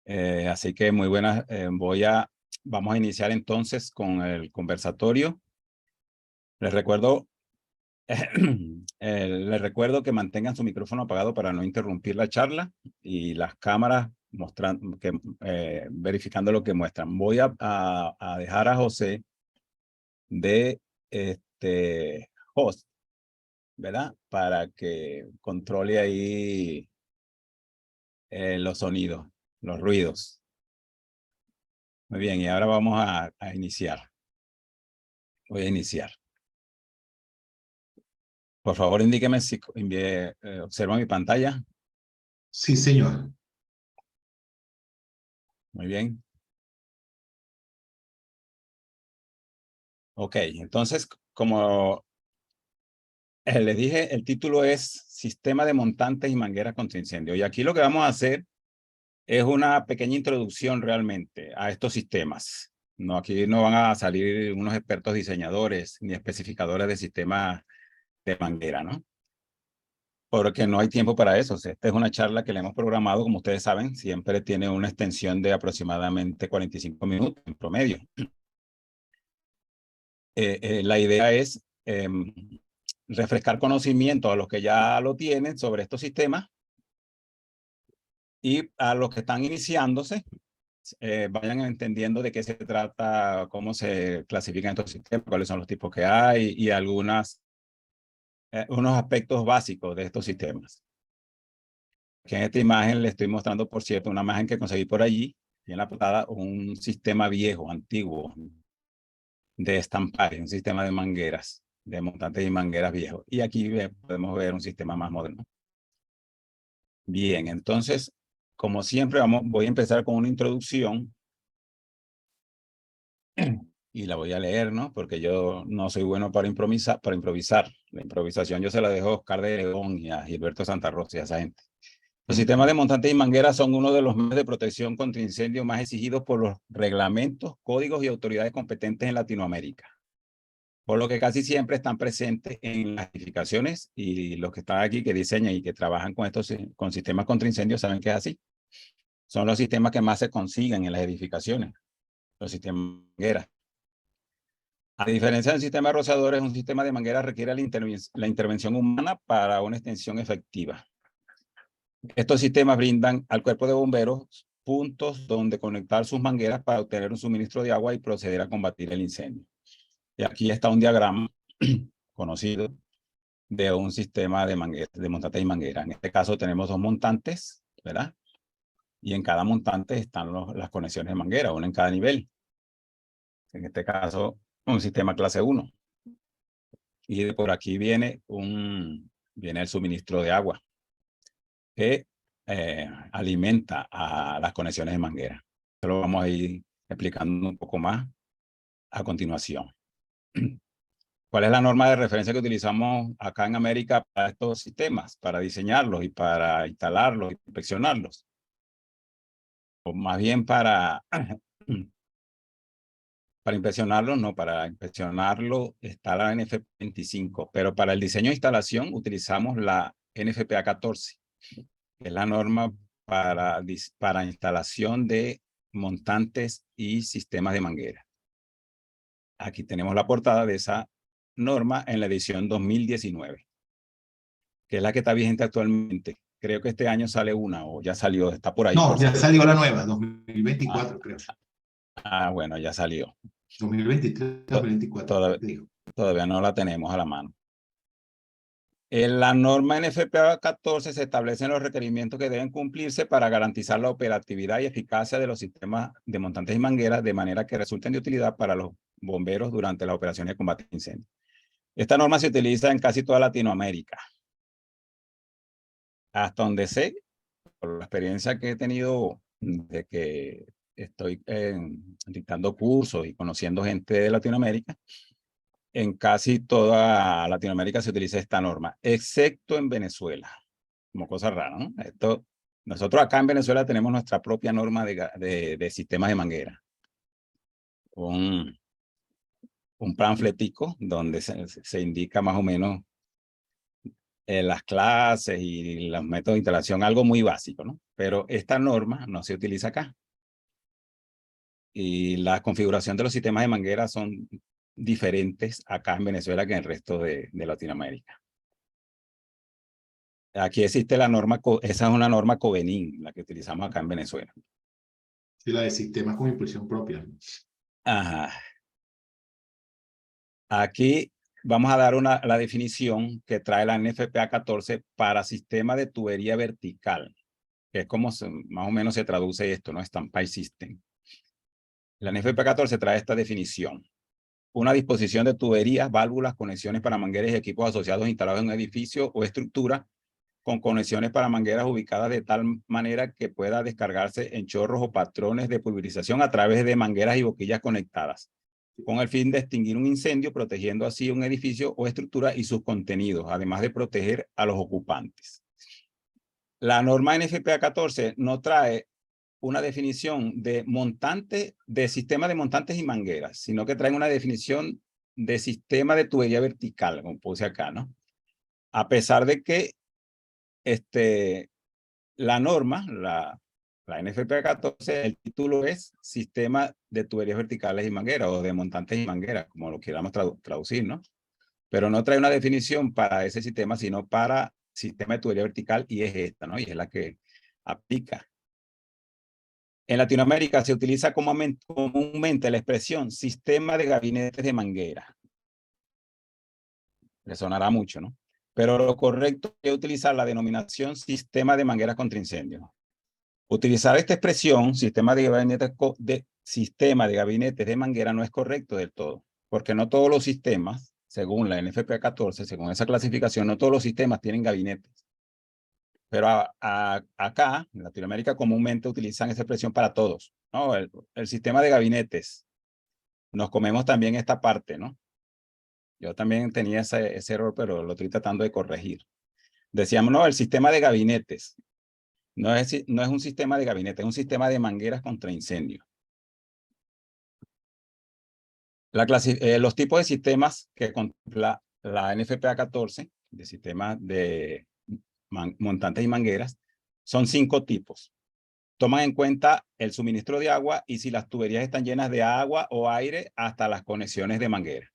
Así que muy buenas. Vamos a iniciar entonces con el conversatorio. Les recuerdo, les recuerdo que mantengan su micrófono apagado para no interrumpir la charla y las cámaras verificando lo que muestran. Voy a dejar a José de host, ¿verdad? Para que controle ahí los sonidos, los ruidos. Muy bien, y ahora vamos a iniciar. Voy a iniciar. Por favor, indíqueme si observa mi pantalla. Sí, señor. Muy bien. Ok, entonces, como les dije, el título es Sistema de montantes y mangueras contra incendio. Y aquí lo que vamos a hacer es una pequeña introducción realmente a estos sistemas. No, aquí no van a salir unos expertos diseñadores ni especificadores de sistemas de manguera, ¿no? Porque no hay tiempo para eso. O sea, esta es una charla que le hemos programado, como ustedes saben, siempre tiene una extensión de aproximadamente 45 minutos en promedio. La idea es refrescar conocimiento a los que ya lo tienen sobre estos sistemas y a los que están iniciándose, vayan entendiendo de qué se trata, cómo se clasifican estos sistemas, cuáles son los tipos que hay y unos aspectos básicos de estos sistemas. Que en esta imagen le estoy mostrando, por cierto, una imagen que conseguí por allí, y en la portada un sistema viejo, antiguo, de estampaje, un sistema de mangueras, de montantes y mangueras viejos. Y aquí podemos ver un sistema más moderno. Bien, entonces, como siempre, voy a empezar con una introducción y la voy a leer, ¿no? Porque yo no soy bueno para improvisar. La improvisación yo se la dejo a Oscar de León y a Gilberto Santa Rosa y a esa gente. Los sistemas de montantes y mangueras son uno de los medios de protección contra incendios más exigidos por los reglamentos, códigos y autoridades competentes en Latinoamérica, por lo que casi siempre están presentes en las edificaciones, y los que están aquí que diseñan y que trabajan con sistemas contra incendios saben que es así. Son los sistemas que más se consiguen en las edificaciones, los sistemas de mangueras. A diferencia del sistema de rociadores, un sistema de manguera requiere la intervención humana para una extensión efectiva. Estos sistemas brindan al cuerpo de bomberos puntos donde conectar sus mangueras para obtener un suministro de agua y proceder a combatir el incendio. Y aquí está un diagrama conocido de un sistema de mangueras, de montantes y mangueras. En este caso tenemos dos montantes, ¿verdad? Y en cada montante están las conexiones de manguera, una en cada nivel. En este caso, un sistema clase 1. Y por aquí viene el suministro de agua que alimenta a las conexiones de manguera. Esto lo vamos a ir explicando un poco más a continuación. ¿Cuál es la norma de referencia que utilizamos acá en América para estos sistemas, para diseñarlos y para instalarlos y inspeccionarlos? O más bien para inspeccionarlos, no, para inspeccionarlo está la NFPA 25, pero para el diseño e instalación utilizamos la NFPA 14, que es la norma para instalación de montantes y sistemas de manguera. Aquí tenemos la portada de esa norma en la edición 2019, que es la que está vigente actualmente. Creo que este año sale una, o ya salió, está por ahí. No, por ya salir. salió la nueva, 2024, creo. Bueno, ya salió. 2023, 2024. Todavía no la tenemos a la mano. En la norma NFPA 14 se establecen los requerimientos que deben cumplirse para garantizar la operatividad y eficacia de los sistemas de montantes y mangueras de manera que resulten de utilidad para los bomberos durante las operaciones de combate a incendios. Esta norma se utiliza en casi toda Latinoamérica. Hasta donde sé, por la experiencia que he tenido de que estoy dictando cursos y conociendo gente de Latinoamérica, en casi toda Latinoamérica se utiliza esta norma, excepto en Venezuela, como cosa rara, ¿no? Nosotros acá en Venezuela tenemos nuestra propia norma de sistemas de manguera. Un panfletico donde se indica más o menos las clases y los métodos de instalación, algo muy básico, ¿no? Pero esta norma no se utiliza acá. Y la configuración de los sistemas de manguera son diferentes acá en Venezuela que en el resto de Latinoamérica. Aquí existe la norma, esa es una norma Covenin, la que utilizamos acá en Venezuela. Sí, la de sistemas con impulsión propia. Ajá. Aquí vamos a dar la definición que trae la NFPA 14 para sistema de tubería vertical, que es como más o menos se traduce esto, ¿no? Standpipe System. La NFPA 14 trae esta definición. Una disposición de tuberías, válvulas, conexiones para mangueras y equipos asociados instalados en un edificio o estructura con conexiones para mangueras ubicadas de tal manera que pueda descargarse en chorros o patrones de pulverización a través de mangueras y boquillas conectadas, con el fin de extinguir un incendio, protegiendo así un edificio o estructura y sus contenidos, además de proteger a los ocupantes. La norma NFPA 14 no trae una definición de montante, de sistema de montantes y mangueras, sino que trae una definición de sistema de tubería vertical, como puse acá, ¿no? A pesar de que la norma, la NFPA 14, el título es Sistema de Tuberías Verticales y Mangueras, o de montantes y mangueras, como lo queramos traducir, ¿no? Pero no trae una definición para ese sistema, sino para sistema de tubería vertical, y es esta, ¿no? Y es la que aplica. En Latinoamérica se utiliza comúnmente la expresión sistema de gabinetes de manguera. Le sonará mucho, ¿no? Pero lo correcto es utilizar la denominación sistema de mangueras contra incendio. Utilizar esta expresión, sistema de gabinetes de manguera, no es correcto del todo, porque no todos los sistemas, según la NFPA 14, según esa clasificación, no todos los sistemas tienen gabinetes. Pero acá, en Latinoamérica, comúnmente utilizan esa expresión para todos, ¿no? El sistema de gabinetes. Nos comemos también esta parte, ¿no? Yo también tenía ese error, pero lo estoy tratando de corregir. Decíamos, no, el sistema de gabinetes. No es un sistema de gabinete, es un sistema de mangueras contra incendio. Los tipos de sistemas que contempla la NFPA 14, de sistemas de montantes y mangueras, son 5 tipos. Toman en cuenta el suministro de agua y si las tuberías están llenas de agua o aire hasta las conexiones de manguera.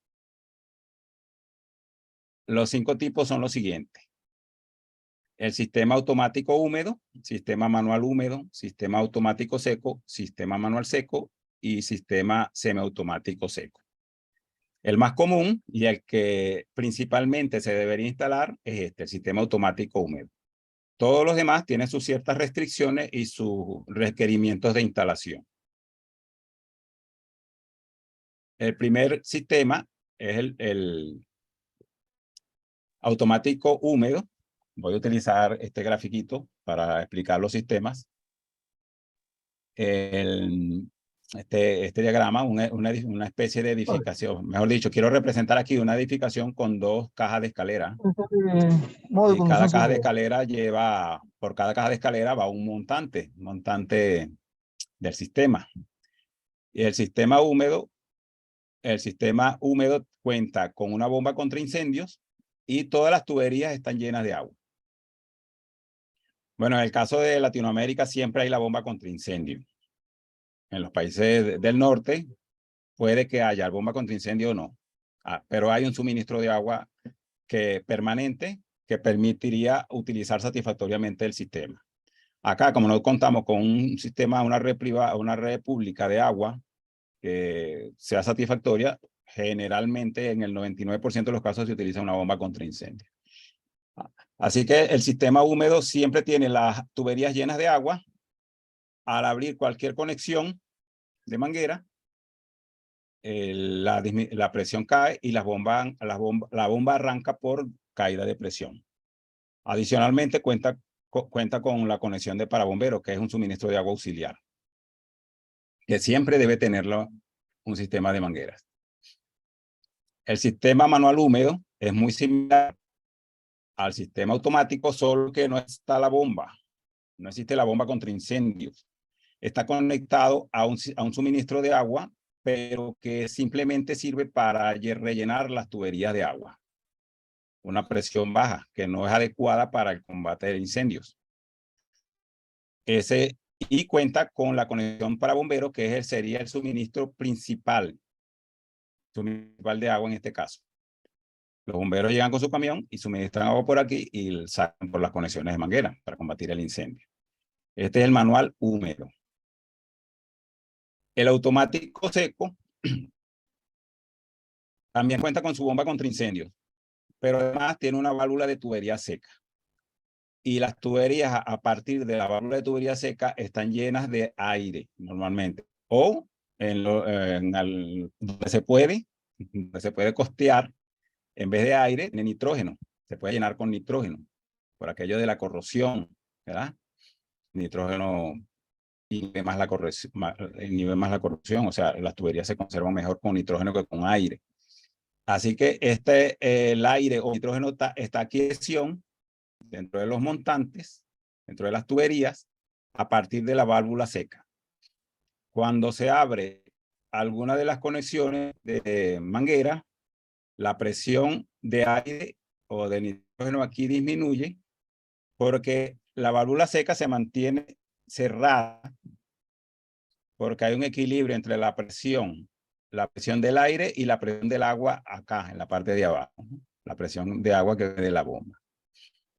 Los 5 tipos son los siguientes: el sistema automático húmedo, sistema manual húmedo, sistema automático seco, sistema manual seco y sistema semiautomático seco. El más común y el que principalmente se debería instalar es el sistema automático húmedo. Todos los demás tienen sus ciertas restricciones y sus requerimientos de instalación. El primer sistema es el automático húmedo. Voy a utilizar este grafiquito para explicar los sistemas. Este diagrama, una especie de edificación. Mejor dicho, quiero representar aquí una edificación con 2 cajas de escalera. Y cada caja de escalera por cada caja de escalera va un montante del sistema. Y el sistema húmedo cuenta con una bomba contra incendios y todas las tuberías están llenas de agua. Bueno, en el caso de Latinoamérica siempre hay la bomba contra incendio. En los países del norte puede que haya bomba contra incendio o no, pero hay un suministro de agua permanente que permitiría utilizar satisfactoriamente el sistema. Acá, como no contamos con un sistema, una red pública de agua que sea satisfactoria, generalmente en el 99% de los casos se utiliza una bomba contra incendio. Así que el sistema húmedo siempre tiene las tuberías llenas de agua. Al abrir cualquier conexión de manguera, la presión cae y la bomba arranca por caída de presión. Adicionalmente, cuenta con la conexión de parabomberos, que es un suministro de agua auxiliar, que siempre debe tenerlo un sistema de mangueras. El sistema manual húmedo es muy similar al sistema automático, solo que no está la bomba. No existe la bomba contra incendios. Está conectado a un suministro de agua, pero que simplemente sirve para rellenar las tuberías de agua. una presión baja, que no es adecuada para el combate de incendios. Y cuenta con la conexión para bomberos, que sería el suministro principal de agua en este caso. Los bomberos llegan con su camión y suministran agua por aquí y sacan por las conexiones de manguera para combatir el incendio. Este es el manual húmedo. El automático seco también cuenta con su bomba contra incendios, pero además tiene una válvula de tubería seca. Y las tuberías, a partir de la válvula de tubería seca, están llenas de aire normalmente. O donde se puede costear, en vez de aire, de nitrógeno. Se puede llenar con nitrógeno, por aquello de la corrosión, ¿verdad? Nitrógeno inhibe más la corrosión, o sea, las tuberías se conservan mejor con nitrógeno que con aire. Así que el aire o nitrógeno está aquí en presión dentro de los montantes, dentro de las tuberías, a partir de la válvula seca. Cuando se abre alguna de las conexiones de manguera, la presión de aire o de nitrógeno aquí disminuye porque la válvula seca se mantiene cerrada porque hay un equilibrio entre la presión del aire y la presión del agua acá, en la parte de abajo. La presión de agua que viene de la bomba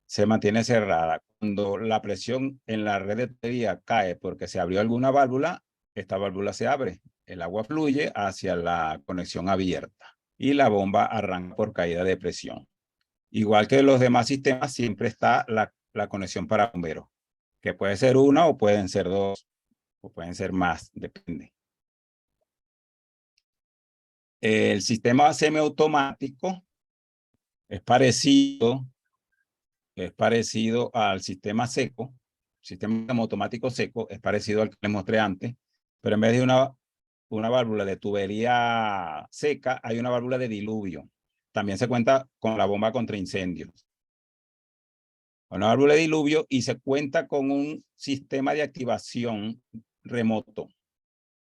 se mantiene cerrada. Cuando la presión en la red de tubería cae porque se abrió alguna válvula, esta válvula se abre. El agua fluye hacia la conexión abierta y la bomba arranca por caída de presión. Igual que los demás sistemas, siempre está la conexión para bomberos, que puede ser una o pueden ser dos, o pueden ser más, depende. El sistema semiautomático es parecido al sistema seco. El sistema automático seco es parecido al que les mostré antes, pero en vez de una válvula de tubería seca, hay una válvula de diluvio. También se cuenta con la bomba contra incendios. Una válvula de diluvio y se cuenta con un sistema de activación remoto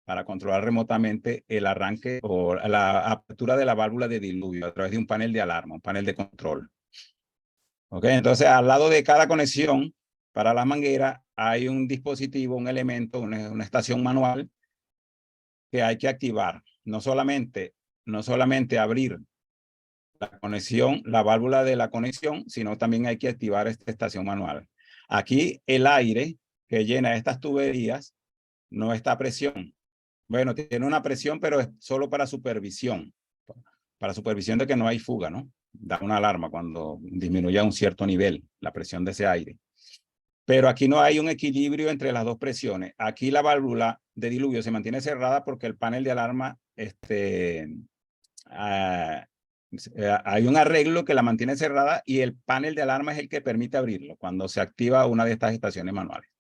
para controlar remotamente el arranque o la apertura de la válvula de diluvio a través de un panel de alarma, un panel de control. ¿Ok? Entonces, al lado de cada conexión para la manguera hay un dispositivo, un elemento, una estación manual que hay que activar. No solamente abrir la conexión, la válvula de la conexión, sino también hay que activar esta estación manual. Aquí el aire que llena estas tuberías no está a presión. Bueno, tiene una presión, pero es solo para supervisión de que no hay fuga, ¿no? Da una alarma cuando disminuye a un cierto nivel la presión de ese aire. Pero aquí no hay un equilibrio entre las dos presiones. Aquí la válvula de diluvio se mantiene cerrada porque el panel de alarma hay un arreglo que la mantiene cerrada y el panel de alarma es el que permite abrirlo cuando se activa una de estas estaciones manuales.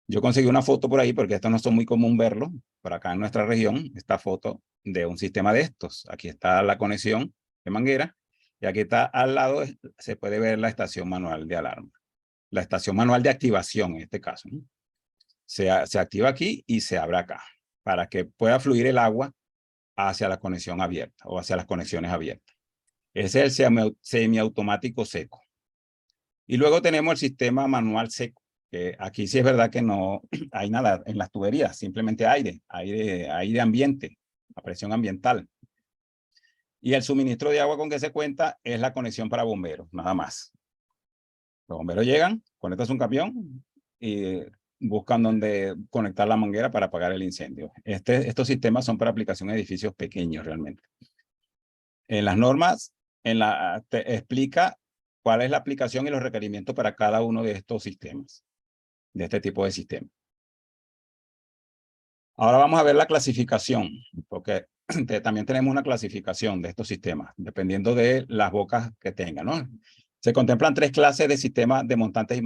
Yo conseguí una foto por ahí porque esto no es muy común verlo, por acá en nuestra región, esta foto de un sistema de estos. Aquí está la conexión de manguera y aquí está al lado, se puede ver la estación manual de alarma. La estación manual de activación en este caso, ¿no? Se activa aquí y se abre acá para que pueda fluir el agua hacia la conexión abierta o hacia las conexiones abiertas. Ese es el semiautomático seco. Y luego tenemos el sistema manual seco, que aquí sí es verdad que no hay nada en las tuberías, simplemente aire ambiente, a presión ambiental. Y el suministro de agua con que se cuenta es la conexión para bomberos, nada más. Los bomberos llegan, conectan un camión y buscan dónde conectar la manguera para apagar el incendio. Estos sistemas son para aplicación en edificios pequeños realmente. En las normas, te explica cuál es la aplicación y los requerimientos para cada uno de estos sistemas, de este tipo de sistema. Ahora vamos a ver la clasificación, porque también tenemos una clasificación de estos sistemas, dependiendo de las bocas que tengan, ¿no? Se contemplan 3 clases de sistemas de montantes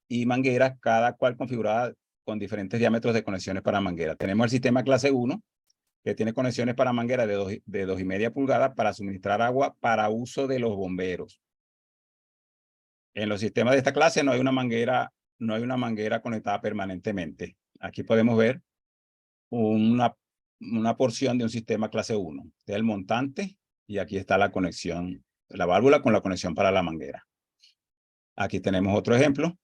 y mangueras, cada cual configurada con diferentes diámetros de conexiones para manguera. Tenemos el sistema clase 1, que tiene conexiones para manguera de 2,5 pulgadas para suministrar agua para uso de los bomberos. En los sistemas de esta clase no hay una manguera conectada permanentemente. Aquí podemos ver una porción de un sistema clase 1. Este es el montante y aquí está la conexión la válvula con la conexión para la manguera. Aquí tenemos otro ejemplo.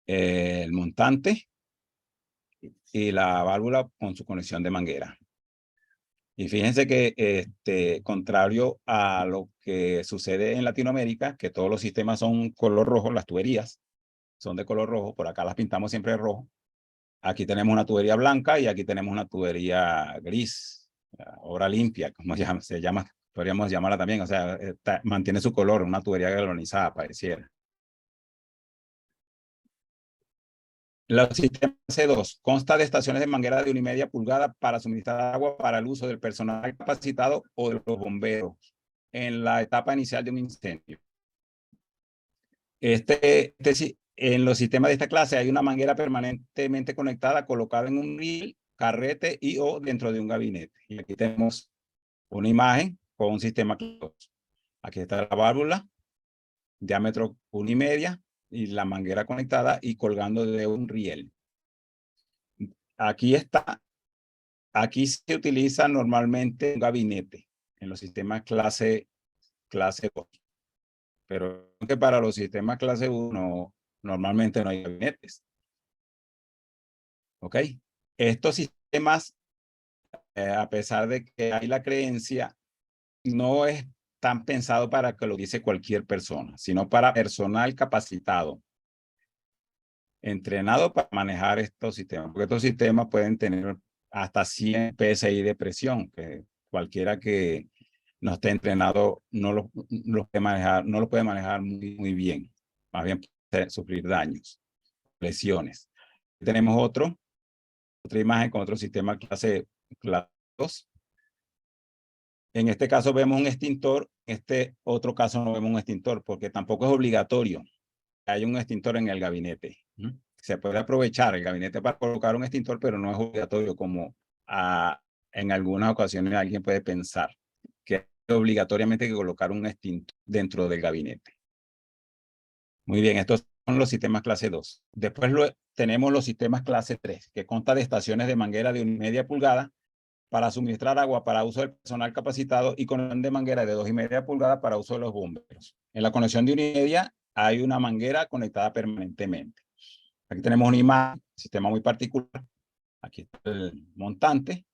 El montante y la válvula con su conexión de manguera. Y fíjense que, contrario a lo que sucede en Latinoamérica, que todos los sistemas son color rojo, las tuberías son de color rojo, por acá las pintamos siempre de rojo. Aquí tenemos una tubería blanca y aquí tenemos una tubería gris, obra limpia, como se llama, podríamos llamarla también, o sea, mantiene su color, una tubería galvanizada, pareciera. Los sistemas C2 consta de estaciones de manguera de 1,5 pulgadas para suministrar agua para el uso del personal capacitado o de los bomberos en la etapa inicial de un incendio. En los sistemas de esta clase hay una manguera permanentemente conectada colocada en un riel, carrete y o dentro de un gabinete. Y aquí tenemos una imagen con un sistema C2. Aquí está la válvula, diámetro 1,5 y la manguera conectada y colgando de un riel. Aquí se utiliza normalmente un gabinete en los sistemas clase 2. Pero que para los sistemas clase 1 normalmente no hay gabinetes. ¿Ok? Estos sistemas, a pesar de que hay la creencia, no están pensados para que lo dice cualquier persona, sino para personal capacitado, entrenado para manejar estos sistemas. Porque estos sistemas pueden tener hasta 100 PSI de presión, que cualquiera que no esté entrenado no lo puede manejar muy bien. Más bien puede sufrir daños, lesiones. Tenemos otra imagen con otro sistema clase 2. En este caso vemos un extintor, en este otro caso no vemos un extintor, porque tampoco es obligatorio que haya un extintor en el gabinete. Se puede aprovechar el gabinete para colocar un extintor, pero no es obligatorio como en algunas ocasiones alguien puede pensar que obligatoriamente hay que colocar un extintor dentro del gabinete. Muy bien, estos son los sistemas clase 2. Después tenemos los sistemas clase 3, que consta de estaciones de manguera de 1,5 pulgadas para suministrar agua para uso del personal capacitado y conexión de manguera de 2,5 pulgadas para uso de los bomberos. En la conexión de 1,5 hay una manguera conectada permanentemente. Aquí tenemos una imagen, sistema muy particular. Aquí está el montante,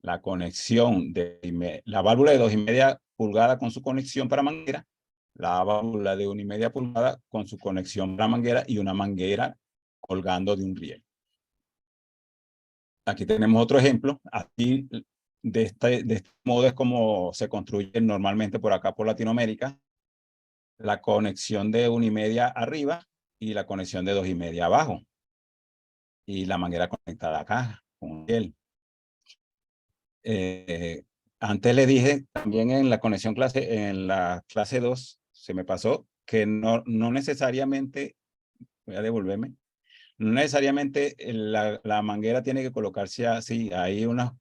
la conexión de la válvula de 2,5 pulgadas con su conexión para manguera, la válvula de 1,5 pulgadas con su conexión para manguera y una manguera colgando de un riel. Aquí tenemos otro ejemplo. Aquí de este modo es como se construye normalmente por acá por Latinoamérica. La conexión de 1,5 arriba y la conexión de 2,5 abajo. Y la manguera conectada acá con él. Antes le dije también en la conexión en la clase 2, se me pasó que no necesariamente, voy a devolverme, no necesariamente la manguera tiene que colocarse así. Hay una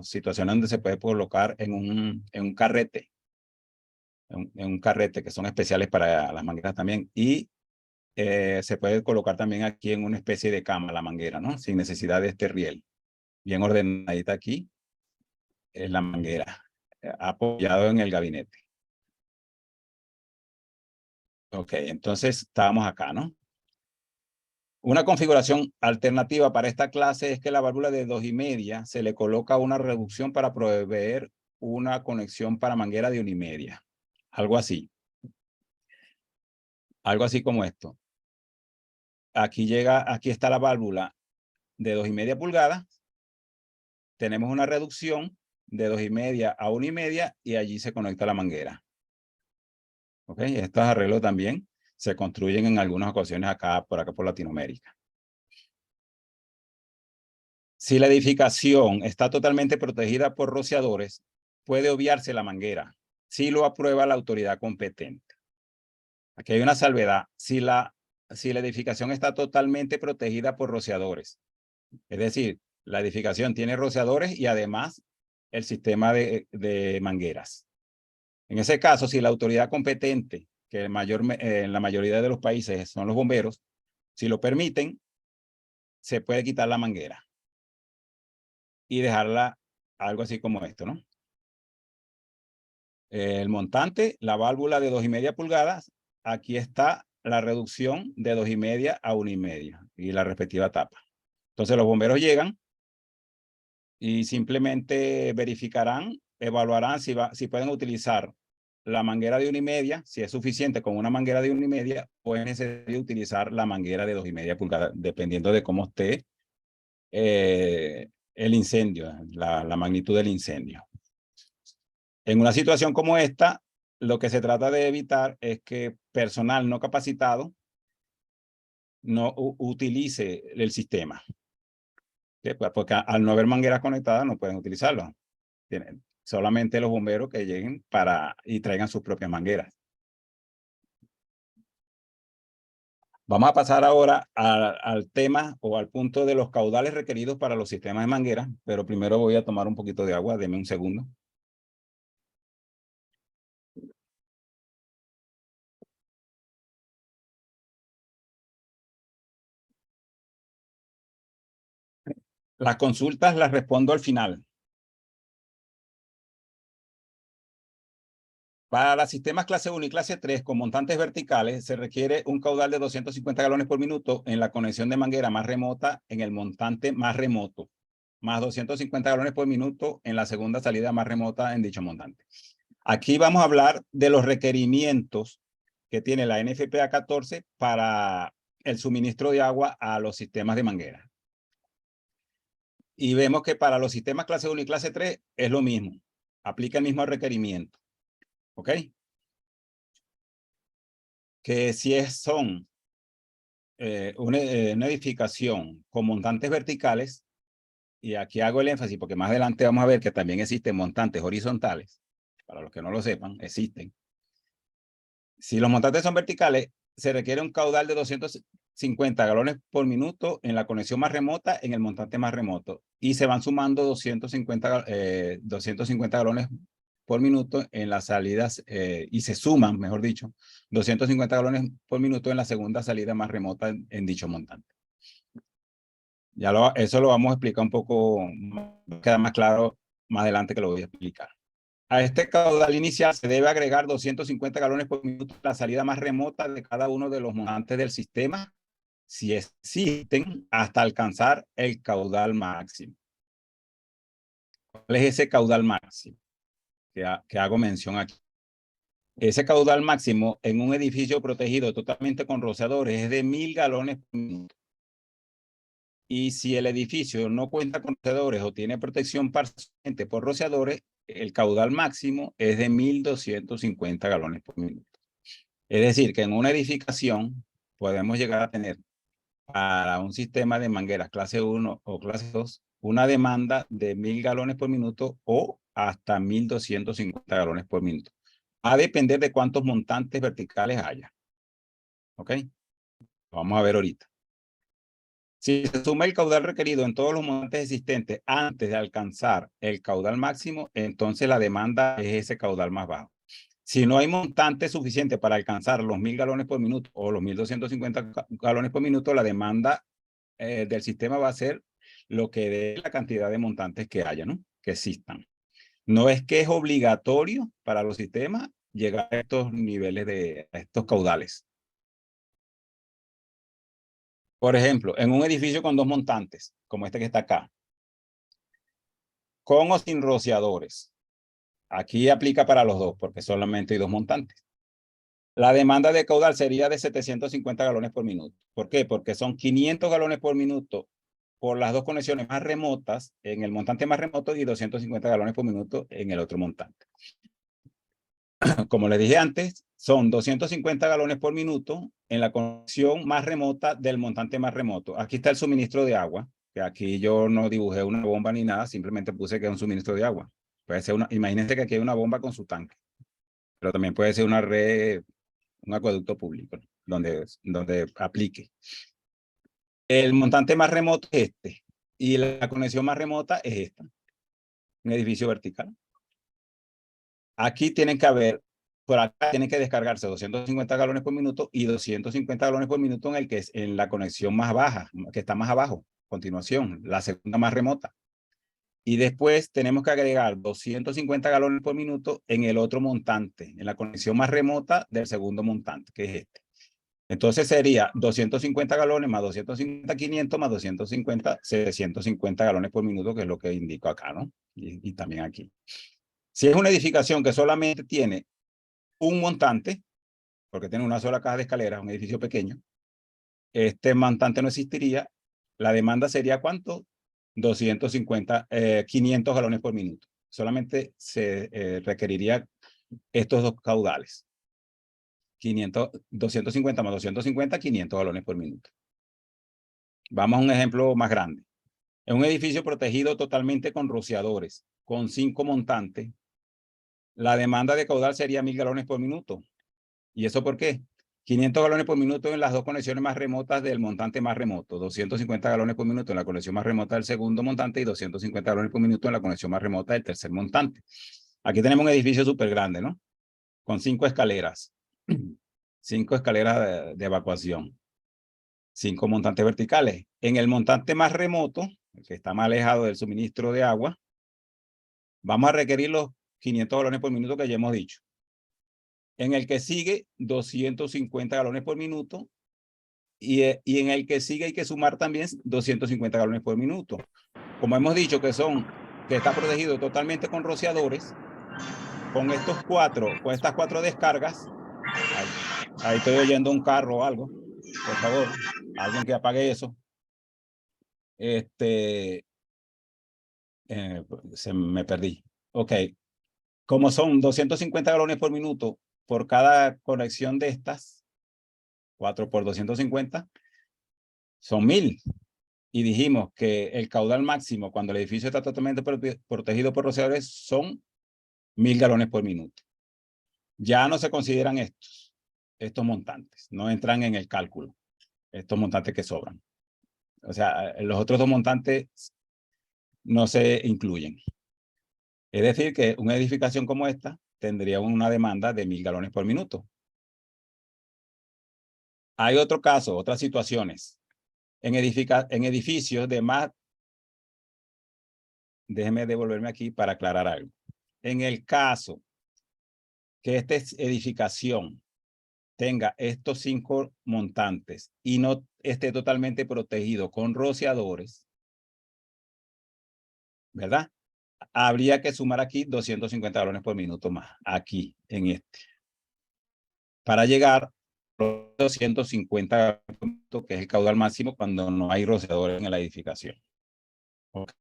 situación donde se puede colocar en un carrete, en un carrete que son especiales para las mangueras también. Y se puede colocar también aquí en una especie de cama la manguera, ¿no? Sin necesidad de este riel. Bien ordenadita aquí es la manguera, apoyado en el gabinete. Ok, entonces estábamos acá, ¿no? Una configuración alternativa para esta clase es que la válvula de 2,5 se le coloca una reducción para proveer una conexión para manguera de 1,5. Algo así. Algo así como esto. Aquí está la válvula de 2,5 pulgadas. Tenemos una reducción de 2,5 a 1,5 y allí se conecta la manguera. Ok, estos arreglos también se construyen en algunas ocasiones por acá por Latinoamérica. Si la edificación está totalmente protegida por rociadores, puede obviarse la manguera, si lo aprueba la autoridad competente. Aquí hay una salvedad. Si la edificación está totalmente protegida por rociadores, es decir, la edificación tiene rociadores y además el sistema de mangueras. En ese caso, si la autoridad competente, que en la mayoría de los países son los bomberos, si lo permiten, se puede quitar la manguera y dejarla algo así como esto, ¿no? el montante, la válvula de 2,5 pulgadas. Aquí está la reducción de 2,5 a 1,5 y la respectiva tapa. Entonces los bomberos llegan y simplemente verificarán, evaluarán si pueden utilizar la manguera de 1,5, si es suficiente con una manguera de 1,5 o es necesario utilizar la manguera de 2,5 pulgadas, dependiendo de cómo esté el incendio, la magnitud del incendio. En una situación como esta, lo que se trata de evitar es que personal no capacitado no utilice el sistema. ¿Sí? Porque al no haber mangueras conectadas no pueden utilizarlo. Tienen solamente los bomberos que lleguen y traigan sus propias mangueras. Vamos a pasar ahora al tema o al punto de los caudales requeridos para los sistemas de manguera, pero primero voy a tomar un poquito de agua, denme un segundo. Las consultas las respondo al final. Para sistemas clase 1 y clase 3 con montantes verticales se requiere un caudal de 250 galones por minuto en la conexión de manguera más remota en el montante más remoto, más 250 galones por minuto en la segunda salida más remota en dicho montante. Aquí vamos a hablar de los requerimientos que tiene la NFPA 14 para el suministro de agua a los sistemas de manguera. Y vemos que para los sistemas clase 1 y clase 3 es lo mismo, aplica el mismo requerimiento. ¿Ok? Que si son una edificación con montantes verticales, y aquí hago el énfasis porque más adelante vamos a ver que también existen montantes horizontales, para los que no lo sepan, existen. Si los montantes son verticales, se requiere un caudal de 250 galones por minuto en la conexión más remota en el montante más remoto, y se van sumando 250 galones por minuto en las salidas, y se suman, mejor dicho, 250 galones por minuto en la segunda salida más remota en dicho montante. Eso lo vamos a explicar un poco, queda más claro más adelante que lo voy a explicar. A este caudal inicial se debe agregar 250 galones por minuto en la salida más remota de cada uno de los montantes del sistema, si existen, hasta alcanzar el caudal máximo. ¿Cuál es ese caudal máximo que hago mención aquí? Ese caudal máximo en un edificio protegido totalmente con rociadores es de 1,000 galones por minuto. Y si el edificio no cuenta con rociadores o tiene protección parcialmente por rociadores, el caudal máximo es de 1,250 galones por minuto. Es decir, que en una edificación podemos llegar a tener para un sistema de mangueras clase 1 o clase 2 una demanda de 1,000 galones por minuto o hasta 1,250 galones por minuto. Va a depender de cuántos montantes verticales haya. ¿Ok? Lo vamos a ver ahorita. Si se suma el caudal requerido en todos los montantes existentes antes de alcanzar el caudal máximo, entonces la demanda es ese caudal más bajo. Si no hay montante suficiente para alcanzar los 1,000 galones por minuto o los 1,250 galones por minuto, la demanda del sistema va a ser lo que dé la cantidad de montantes que haya, ¿no? Que existan. No es que es obligatorio para los sistemas llegar a estos niveles a estos caudales. Por ejemplo, en un edificio con 2 montantes, como este que está acá, con o sin rociadores. Aquí aplica para los dos, porque solamente hay 2 montantes. La demanda de caudal sería de 750 galones por minuto. ¿Por qué? Porque son 500 galones por minuto por las 2 conexiones más remotas, en el montante más remoto, y 250 galones por minuto en el otro montante. Como les dije antes, son 250 galones por minuto en la conexión más remota del montante más remoto. Aquí está el suministro de agua, que aquí yo no dibujé una bomba ni nada, simplemente puse que es un suministro de agua. Puede ser imagínense que aquí hay una bomba con su tanque, pero también puede ser una red, un acueducto público, donde aplique. El montante más remoto es este, y la conexión más remota es esta, un edificio vertical. Aquí tienen que haber, por acá tienen que descargarse 250 galones por minuto y 250 galones por minuto en el que es en la conexión más baja, que está más abajo, a continuación, la segunda más remota. Y después tenemos que agregar 250 galones por minuto en el otro montante, en la conexión más remota del segundo montante, que es este. Entonces sería 250 galones más 250, 500 más 250, 750 galones por minuto, que es lo que indico acá, ¿no? Y también aquí. Si es una edificación que solamente tiene un montante, porque tiene una sola caja de escaleras, un edificio pequeño, este montante no existiría. La demanda sería ¿cuánto? 250, 500 galones por minuto. Solamente se requeriría estos dos caudales. 500, 250 más 250, 500 galones por minuto. Vamos a un ejemplo más grande. En un edificio protegido totalmente con rociadores, con 5 montantes, la demanda de caudal sería 1000 galones por minuto. ¿Y eso por qué? 500 galones por minuto en las dos conexiones más remotas del montante más remoto, 250 galones por minuto en la conexión más remota del segundo montante y 250 galones por minuto en la conexión más remota del tercer montante. Aquí tenemos un edificio súper grande, ¿no? Con 5 escaleras, 5 escaleras de evacuación, 5 montantes verticales. En el montante más remoto, el que está más alejado del suministro de agua, vamos a requerir los 500 galones por minuto que ya hemos dicho. En el que sigue, 250 galones por minuto. Y en el que sigue hay que sumar también 250 galones por minuto. Como hemos dicho que está protegido totalmente con rociadores, con estas 4 descargas, ahí estoy oyendo un carro o algo, por favor, alguien que apague eso. Se me perdí. Ok, como son 250 galones por minuto por cada conexión de estas, 4 por 250, son 1000. Y dijimos que el caudal máximo cuando el edificio está totalmente protegido por rociadores son 1000 galones por minuto. Ya no se consideran estos montantes, no entran en el cálculo, estos montantes que sobran. O sea, los otros dos montantes no se incluyen. Es decir, que una edificación como esta tendría una demanda de 1000 galones por minuto. Hay otro caso, otras situaciones. En edificios de más, déjeme devolverme aquí para aclarar algo. En el caso que esta edificación tenga estos 5 montantes y no esté totalmente protegido con rociadores, ¿verdad? Habría que sumar aquí 250 galones por minuto más, aquí, en este, para llegar a 250 galones por minuto, que es el caudal máximo cuando no hay rociadores en la edificación. ¿Ok?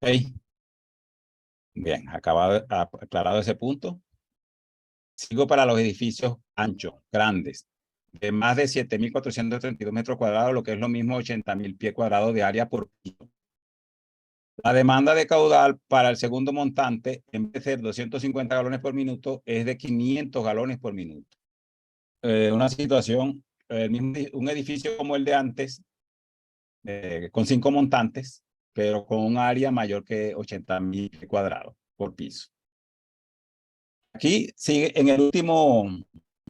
Bien, aclarado ese punto. Sigo para los edificios anchos, grandes, de más de 7.432 metros cuadrados, lo que es lo mismo 80.000 pies cuadrados de área por piso. La demanda de caudal para el segundo montante, en vez de ser 250 galones por minuto, es de 500 galones por minuto. Una situación, un edificio como el de antes, con 5 montantes, pero con un área mayor que 80.000 pies cuadrados por piso. Aquí sigue en el último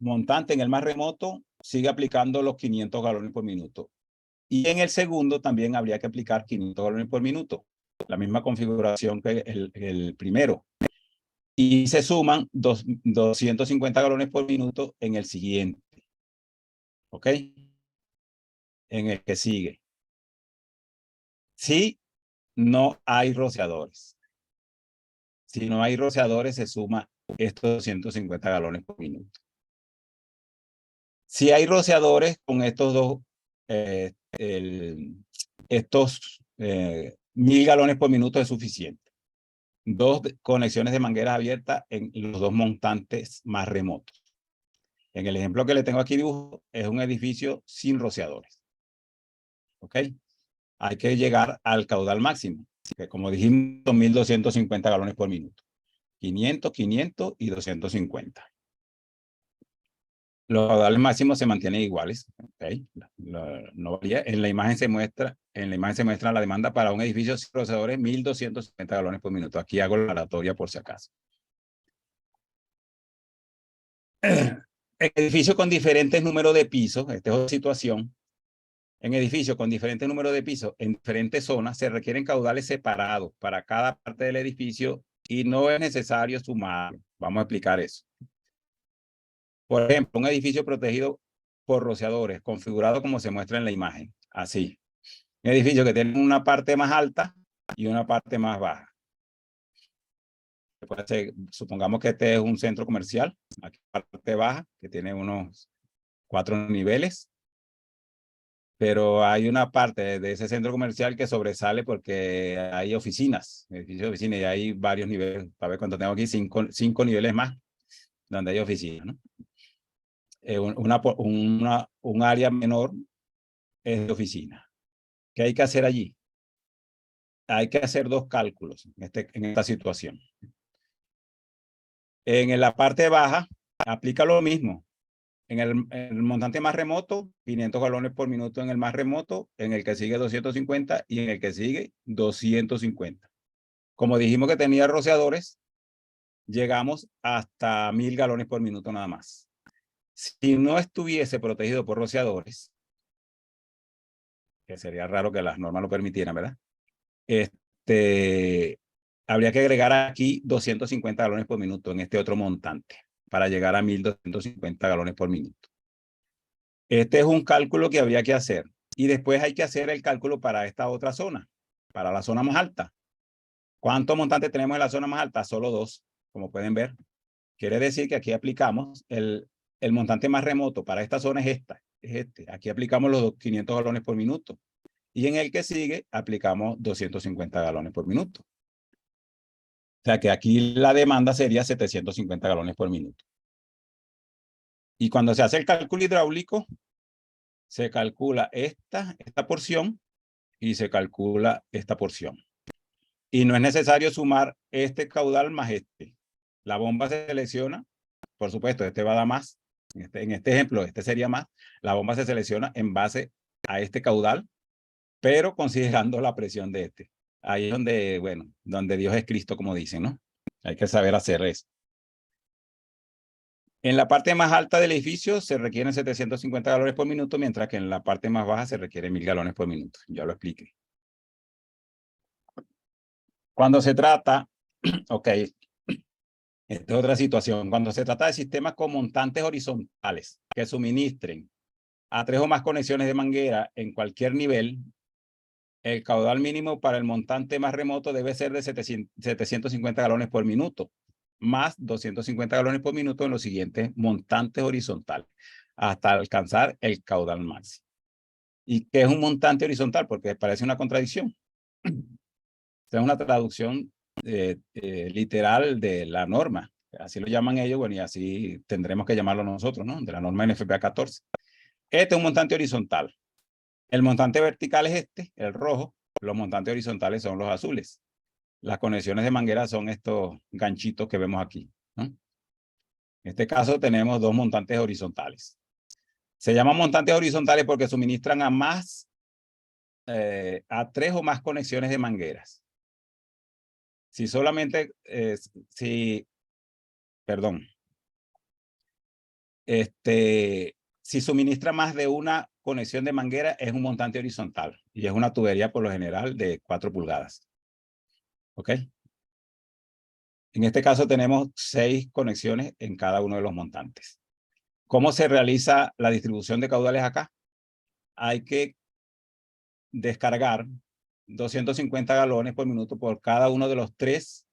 montante, en el más remoto, sigue aplicando los 500 galones por minuto. Y en el segundo también habría que aplicar 500 galones por minuto. La misma configuración que el primero. Y se suman 250 galones por minuto en el siguiente. ¿Ok? En el que sigue. Si no hay rociadores. Si no hay rociadores, se suma estos 250 galones por minuto. Si hay rociadores con estos dos, estos 1000 galones por minuto es suficiente. 2 conexiones de mangueras abiertas en los 2 montantes más remotos. En el ejemplo que le tengo aquí dibujo, es un edificio sin rociadores. ¿Ok? Hay que llegar al caudal máximo, que como dijimos, son 1250 galones por minuto. 500, 500 y 250. Los caudales máximos se mantienen iguales. ¿Okay? No varía. En la imagen se muestra la demanda para un edificio sin rociadores, 1250 galones por minuto. Aquí hago la aleatoria por si acaso. El edificio con diferentes números de pisos, esta es otra situación. En edificios con diferentes números de pisos en diferentes zonas se requieren caudales separados para cada parte del edificio y no es necesario sumar. Vamos a explicar eso. Por ejemplo, un edificio protegido por rociadores, configurado como se muestra en la imagen. Así. Un edificio que tiene una parte más alta y una parte más baja. Supongamos que este es un centro comercial, aquí la parte baja, que tiene unos 4 niveles, pero hay una parte de ese centro comercial que sobresale porque hay oficinas, edificios de oficinas, y hay varios niveles. Para ver cuánto tengo aquí, cinco niveles más, donde hay oficinas, ¿no? Un área menor es de oficina. ¿Qué hay que hacer allí? Hay que hacer dos cálculos en esta situación. En la parte baja, aplica lo mismo. En el montante más remoto, 500 galones por minuto en el más remoto, en el que sigue 250 y en el que sigue 250. Como dijimos que tenía rociadores, llegamos hasta 1000 galones por minuto nada más. Si no estuviese protegido por rociadores, que sería raro que las normas lo permitieran, ¿verdad? Habría que agregar aquí 250 galones por minuto en este otro montante para llegar a 1250 galones por minuto. Este es un cálculo que habría que hacer. Y después hay que hacer el cálculo para esta otra zona, para la zona más alta. ¿Cuántos montantes tenemos en la zona más alta? Solo 2, como pueden ver. Quiere decir que aquí aplicamos el montante más remoto para esta zona es este. Aquí aplicamos los 500 galones por minuto. Y en el que sigue aplicamos 250 galones por minuto. O sea que aquí la demanda sería 750 galones por minuto. Y cuando se hace el cálculo hidráulico, se calcula esta porción y se calcula esta porción. Y no es necesario sumar este caudal más este. La bomba se selecciona, por supuesto, este va a dar más. En este ejemplo, este sería más. La bomba se selecciona en base a este caudal, pero considerando la presión de este. Ahí es donde, bueno, donde Dios es Cristo, como dicen, ¿no? Hay que saber hacer eso. En la parte más alta del edificio se requieren 750 galones por minuto, mientras que en la parte más baja se requieren 1000 galones por minuto. Ya lo expliqué. Cuando se trata, ok, esta es otra situación. Cuando se trata de sistemas con montantes horizontales que suministren a 3 o más conexiones de manguera en cualquier nivel, el caudal mínimo para el montante más remoto debe ser de 750 galones por minuto, más 250 galones por minuto en los siguientes montantes horizontales, hasta alcanzar el caudal máximo. ¿Y qué es un montante horizontal? Porque parece una contradicción. Es una traducción literal de la norma. Así lo llaman ellos, bueno, y así tendremos que llamarlo nosotros, ¿no? De la norma NFPA 14. Este es un montante horizontal. El montante vertical es este, el rojo. Los montantes horizontales son los azules. Las conexiones de manguera son estos ganchitos que vemos aquí, ¿no? En este caso tenemos dos montantes horizontales. Se llaman montantes horizontales porque suministran a 3 o más conexiones de mangueras. Si solamente, perdón, si suministra más de una conexión de manguera, es un montante horizontal y es una tubería por lo general de 4 pulgadas. ¿Ok? En este caso tenemos 6 conexiones en cada uno de los montantes. ¿Cómo se realiza la distribución de caudales acá? Hay que descargar 250 galones por minuto por cada uno de las 3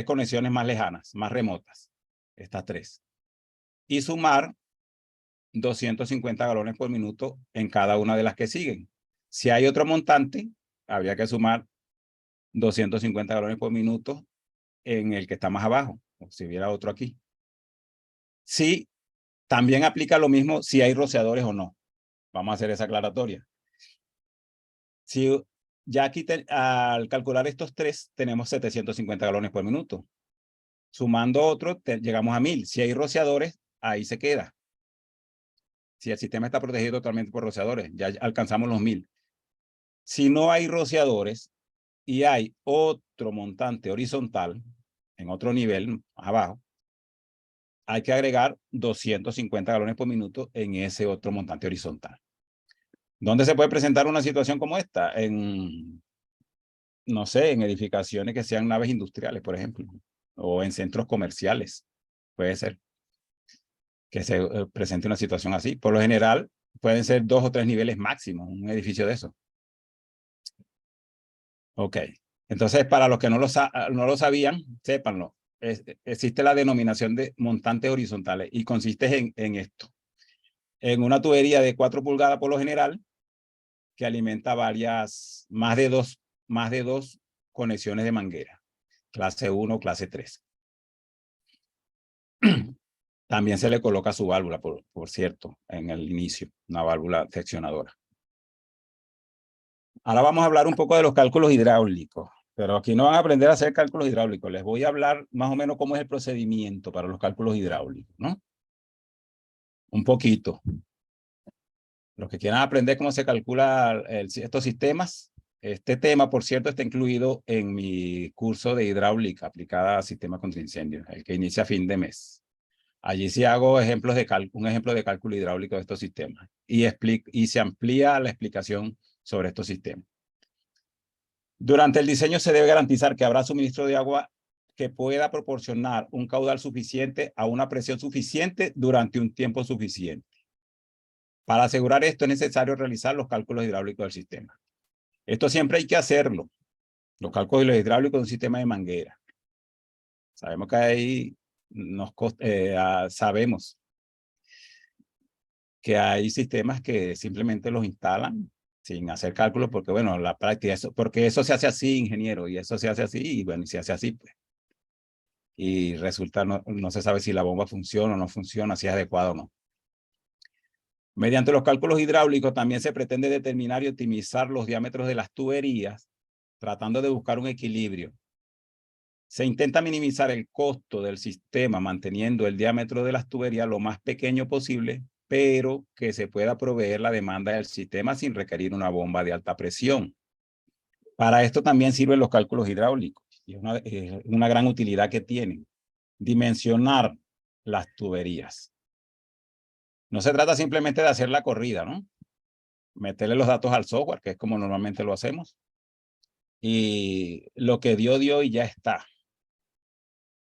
conexiones más lejanas, más remotas, estas 3. Y sumar 250 galones por minuto en cada una de las que siguen. Si hay otro montante, habría que sumar 250 galones por minuto en el que está más abajo, o si hubiera otro aquí. Sí, también aplica lo mismo si hay rociadores o no. Vamos a hacer esa aclaratoria. Si ya aquí al calcular estos 3, tenemos 750 galones por minuto. Sumando otro, llegamos a 1000. Si hay rociadores, ahí se queda. Si el sistema está protegido totalmente por rociadores, ya alcanzamos los 1000. Si no hay rociadores y hay otro montante horizontal en otro nivel abajo, hay que agregar 250 galones por minuto en ese otro montante horizontal. ¿Dónde se puede presentar una situación como esta? No sé, en edificaciones que sean naves industriales, por ejemplo, o en centros comerciales. Puede ser que se presente una situación así. Por lo general, pueden ser 2 o 3 niveles máximos, un edificio de eso. Ok. Entonces, para los que no lo sabían, sépanlo. Existe la denominación de montantes horizontales y consiste en esto. En una tubería de 4 pulgadas por lo general, que alimenta más de dos conexiones de manguera, clase 1 o clase 3. También se le coloca su válvula, por cierto, en el inicio, una válvula seccionadora. Ahora vamos a hablar un poco de los cálculos hidráulicos, pero aquí no van a aprender a hacer cálculos hidráulicos. Les voy a hablar más o menos cómo es el procedimiento para los cálculos hidráulicos, ¿no? Un poquito. Los que quieran aprender cómo se calcula estos sistemas, este tema, por cierto, está incluido en mi curso de hidráulica aplicada a sistemas contra incendios, el que inicia a fin de mes. Allí sí hago un ejemplo de cálculo hidráulico de estos sistemas y se amplía la explicación sobre estos sistemas. Durante el diseño se debe garantizar que habrá suministro de agua que pueda proporcionar un caudal suficiente a una presión suficiente durante un tiempo suficiente. Para asegurar esto es necesario realizar los cálculos hidráulicos del sistema. Esto siempre hay que hacerlo. Los cálculos hidráulicos de un sistema de manguera. Sabemos que ahí sabemos que hay sistemas que simplemente los instalan sin hacer cálculos porque, bueno, la práctica, porque eso se hace así, ingeniero, y eso se hace así, y bueno, se hace así, pues. Y resulta, no se sabe si la bomba funciona o no funciona, si es adecuado o no. Mediante los cálculos hidráulicos también se pretende determinar y optimizar los diámetros de las tuberías, tratando de buscar un equilibrio. Se intenta minimizar el costo del sistema manteniendo el diámetro de las tuberías lo más pequeño posible, pero que se pueda proveer la demanda del sistema sin requerir una bomba de alta presión. Para esto también sirven los cálculos hidráulicos y es una gran utilidad que tienen. Dimensionar las tuberías. No se trata simplemente de hacer la corrida, ¿no? Meterle los datos al software, que es como normalmente lo hacemos. Y lo que dio y ya está.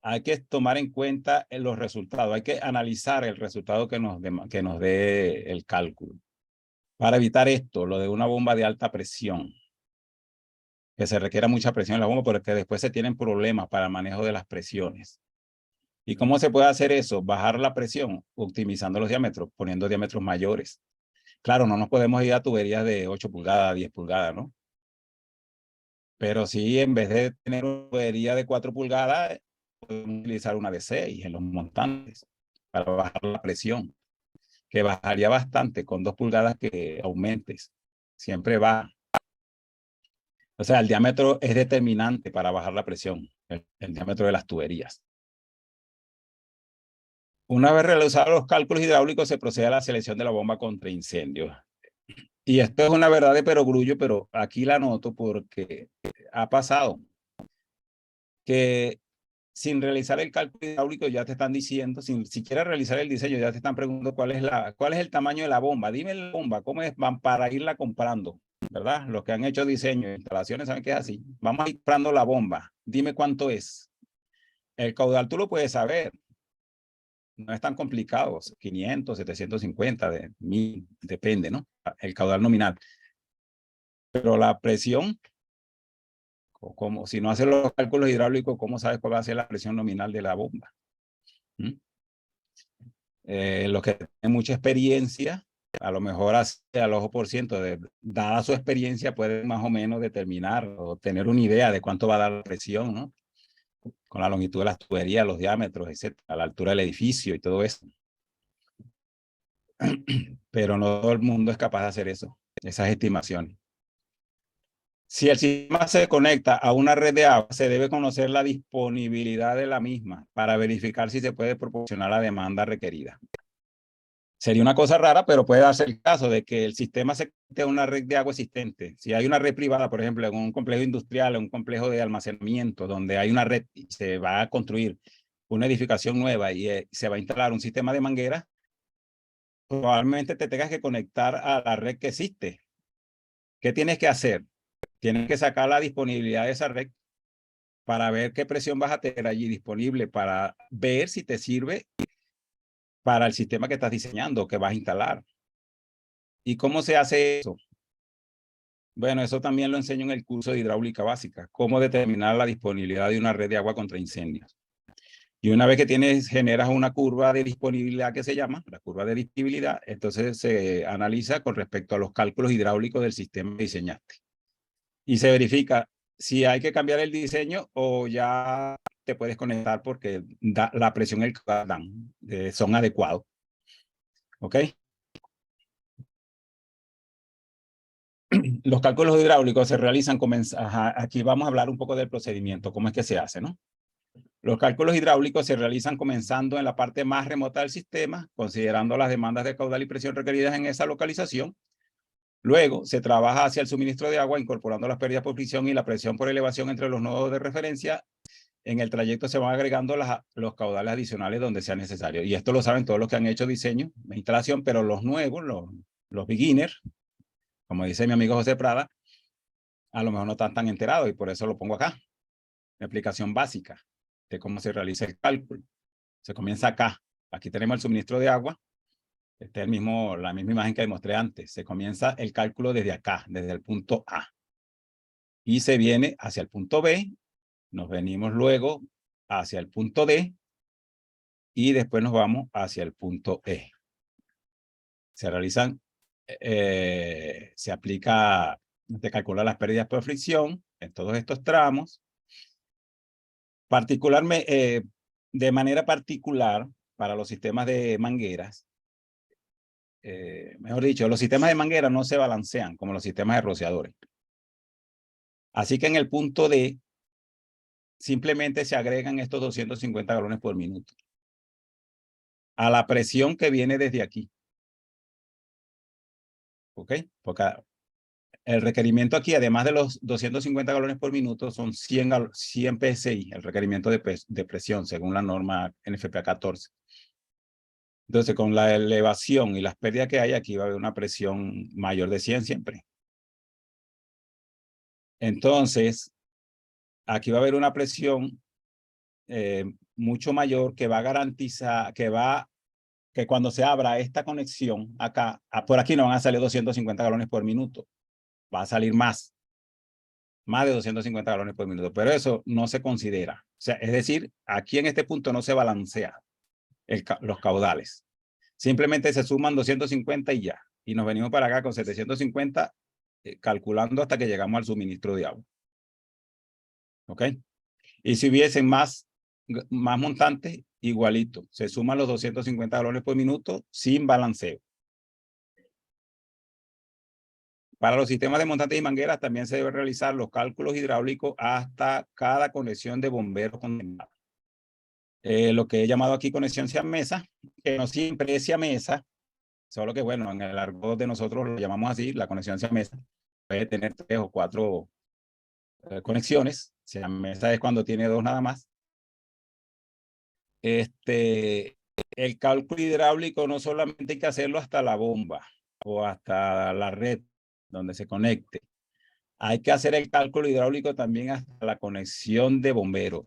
Hay que tomar en cuenta los resultados. Hay que analizar el resultado que nos dé el cálculo. Para evitar esto, lo de una bomba de alta presión, que se requiera mucha presión en la bomba, porque después se tienen problemas para el manejo de las presiones. ¿Y cómo se puede hacer eso? Bajar la presión, optimizando los diámetros, poniendo diámetros mayores. Claro, no nos podemos ir a tuberías de 8 pulgadas, 10 pulgadas, ¿no? Pero sí, en vez de tener una tubería de 4 pulgadas, podemos utilizar una de 6 en los montantes para bajar la presión, que bajaría bastante con 2 pulgadas que aumentes. Siempre va. O sea, el diámetro es determinante para bajar la presión, el diámetro de las tuberías. Una vez realizados los cálculos hidráulicos, se procede a la selección de la bomba contra incendios. Y esto es una verdad de perogrullo, pero aquí la noto porque ha pasado que sin realizar el cálculo hidráulico ya te están diciendo, sin siquiera realizar el diseño, ya te están preguntando cuál es el tamaño de la bomba. Dime la bomba, ¿cómo es? Van para irla comprando, ¿verdad? Los que han hecho diseño, instalaciones, saben que es así. Vamos a ir comprando la bomba. Dime cuánto es. El caudal tú lo puedes saber. No es tan complicado, 500, 750, 1000, depende, ¿no? El caudal nominal. Pero la presión, como si no haces los cálculos hidráulicos, ¿cómo sabes cuál va a ser la presión nominal de la bomba? Los que tienen mucha experiencia, a lo mejor al ojo por ciento, dada su experiencia, pueden más o menos determinar o tener una idea de cuánto va a dar la presión, ¿no? Con la longitud de las tuberías, los diámetros, etcétera, la altura del edificio y todo eso. Pero no todo el mundo es capaz de hacer eso, esas estimaciones. Si el sistema se conecta a una red de agua, se debe conocer la disponibilidad de la misma para verificar si se puede proporcionar la demanda requerida. Sería una cosa rara, pero puede darse el caso de que el sistema se conecte a una red de agua existente. Si hay una red privada, por ejemplo, en un complejo industrial, en un complejo de almacenamiento, donde hay una red y se va a construir una edificación nueva y se va a instalar un sistema de manguera, probablemente te tengas que conectar a la red que existe ¿Qué tienes que hacer? Tienes que sacar la disponibilidad de esa red para ver qué presión vas a tener allí disponible para ver si te sirve para el sistema que estás diseñando, que vas a instalar. ¿Y cómo se hace eso? Bueno, eso también lo enseño en el curso de hidráulica básica, cómo determinar la disponibilidad de una red de agua contra incendios. Y una vez que generas una curva de disponibilidad que se llama, la curva de disponibilidad, entonces se analiza con respecto a los cálculos hidráulicos del sistema que diseñaste. Y se verifica si hay que cambiar el diseño o ya te puedes conectar porque la presión y el dan, son adecuados. ¿Ok? Los cálculos hidráulicos se realizan, aquí vamos a hablar un poco del procedimiento, cómo es que se hace, ¿no? Los cálculos hidráulicos se realizan comenzando en la parte más remota del sistema, considerando las demandas de caudal y presión requeridas en esa localización. Luego se trabaja hacia el suministro de agua, incorporando las pérdidas por fricción y la presión por elevación entre los nodos de referencia. En el trayecto se van agregando los caudales adicionales donde sea necesario. Y esto lo saben todos los que han hecho diseño de instalación, pero los nuevos, los beginners, como dice mi amigo José Prada, a lo mejor no están tan enterados y por eso lo pongo acá. La explicación básica de cómo se realiza el cálculo. Se comienza acá. Aquí tenemos el suministro de agua. Esta es la misma imagen que mostré antes. Se comienza el cálculo desde acá, desde el punto A. Y se viene hacia el punto B. Nos venimos luego hacia el punto D. Y después nos vamos hacia el punto E. Se realizan, se aplica, se calcula las pérdidas por fricción en todos estos tramos. Particularmente, de manera particular, para los sistemas de mangueras, mejor dicho, los sistemas de manguera no se balancean como los sistemas de rociadores. Así que en el punto D, simplemente se agregan estos 250 galones por minuto a la presión que viene desde aquí. ¿Ok? Porque el requerimiento aquí, además de los 250 galones por minuto, son 100 PSI, el requerimiento de presión, según la norma NFPA 14. Entonces, con la elevación y las pérdidas que hay, aquí va a haber una presión mayor de 100 siempre. Entonces, aquí va a haber una presión mucho mayor que va a garantizar, que cuando se abra esta conexión acá, por aquí no van a salir 250 galones por minuto. Va a salir más de 250 galones por minuto, pero eso no se considera. O sea, es decir, aquí en este punto no se balancea los caudales. Simplemente se suman 250 y ya. Y nos venimos para acá con 750, calculando hasta que llegamos al suministro de agua. ¿Ok? Y si hubiesen más montantes, igualito. Se suman los 250 galones por minuto sin balanceo. Para los sistemas de montantes y mangueras también se deben realizar los cálculos hidráulicos hasta cada conexión de bomberos condensados. Lo que he llamado aquí conexión siamesa, que no siempre es siamesa, solo que bueno, en el argot de nosotros lo llamamos así, la conexión siamesa. Puede tener 3 o 4 conexiones. Siamesa es cuando tiene 2 nada más. El cálculo hidráulico no solamente hay que hacerlo hasta la bomba o hasta la red donde se conecte. Hay que hacer el cálculo hidráulico también hasta la conexión de bomberos.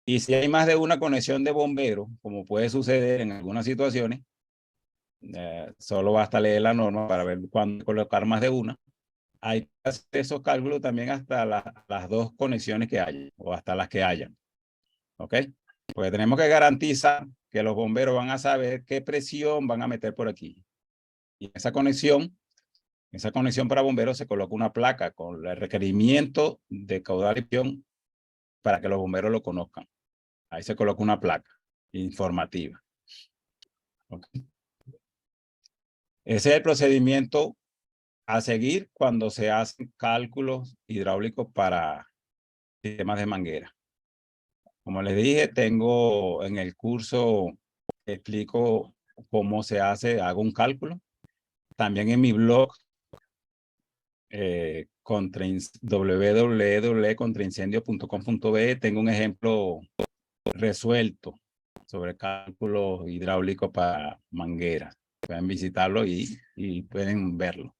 Y si hay más de una conexión de bomberos, como puede suceder en algunas situaciones, solo basta leer la norma para ver cuándo colocar más de una. Hay que hacer esos cálculos también hasta las 2 conexiones que hayan o hasta las que hayan. ¿Ok? Porque tenemos que garantizar que los bomberos van a saber qué presión van a meter por aquí. Y esa conexión para bomberos se coloca una placa con el requerimiento de caudal y presión para que los bomberos lo conozcan. Ahí se coloca una placa informativa. ¿Okay? Ese es el procedimiento a seguir cuando se hacen cálculos hidráulicos para sistemas de manguera. Como les dije, tengo en el curso, explico cómo se hace, hago un cálculo. También en mi blog, www.contraincendio.com.be, tengo un ejemplo resuelto sobre cálculos hidráulicos para mangueras. Pueden visitarlo y pueden verlo.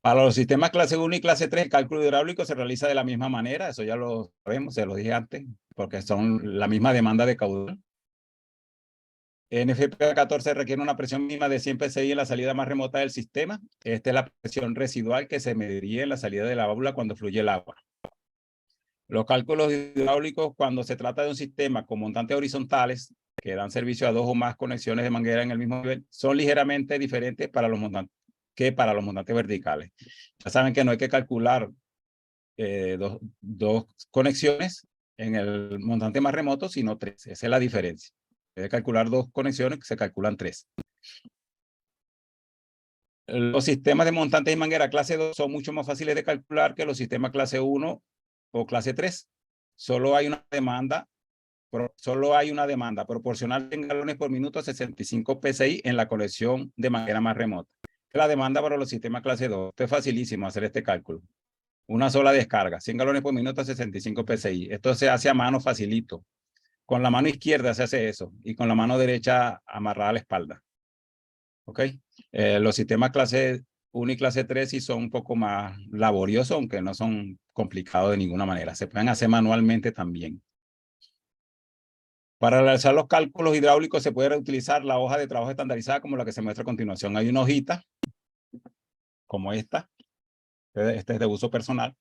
Para los sistemas clase 1 y clase 3, el cálculo hidráulico se realiza de la misma manera, eso ya lo sabemos, se lo dije antes, porque son la misma demanda de caudal. NFPA 14 requiere una presión mínima de 100 psi en la salida más remota del sistema. Esta es la presión residual que se mediría en la salida de la válvula cuando fluye el agua. Los cálculos hidráulicos, cuando se trata de un sistema con montantes horizontales que dan servicio a 2 o más conexiones de manguera en el mismo nivel, son ligeramente diferentes para los montantes que para los montantes verticales. Ya saben que no hay que calcular dos conexiones en el montante más remoto, sino 3. Esa es la diferencia. En vez de calcular 2 conexiones, se calculan 3. Los sistemas de montantes y manguera clase 2 son mucho más fáciles de calcular que los sistemas clase 1 o clase 3. Solo hay una demanda proporcional en galones por minuto a 65 psi en la conexión de manguera más remota. La demanda para los sistemas clase 2. Esto es facilísimo hacer este cálculo. Una sola descarga, 100 galones por minuto a 65 psi. Esto se hace a mano facilito. Con la mano izquierda se hace eso y con la mano derecha amarrada a la espalda. ¿Ok? Los sistemas clase 1 y clase 3 sí son un poco más laboriosos, aunque no son complicados de ninguna manera. Se pueden hacer manualmente también. Para realizar los cálculos hidráulicos se puede reutilizar la hoja de trabajo estandarizada como la que se muestra a continuación. Hay una hojita como esta. Este es de uso personal,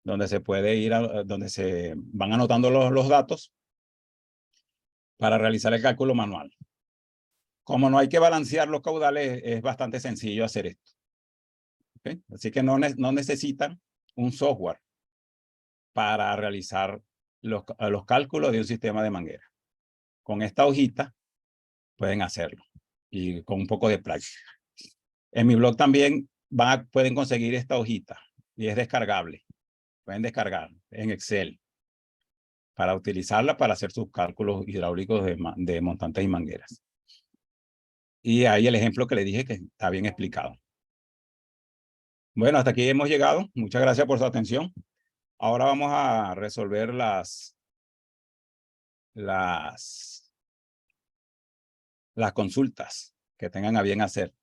donde se puede ir donde se van anotando los datos para realizar el cálculo manual. Como no hay que balancear los caudales, es bastante sencillo hacer esto. ¿Okay? Así que no necesitan un software para realizar los cálculos de un sistema de manguera. Con esta hojita pueden hacerlo y con un poco de práctica. En mi blog también pueden conseguir esta hojita y es descargable. Pueden descargar en Excel para utilizarla para hacer sus cálculos hidráulicos de montantes y mangueras. Y ahí el ejemplo que le dije que está bien explicado. Bueno, hasta aquí hemos llegado. Muchas gracias por su atención. Ahora vamos a resolver las consultas que tengan a bien hacer.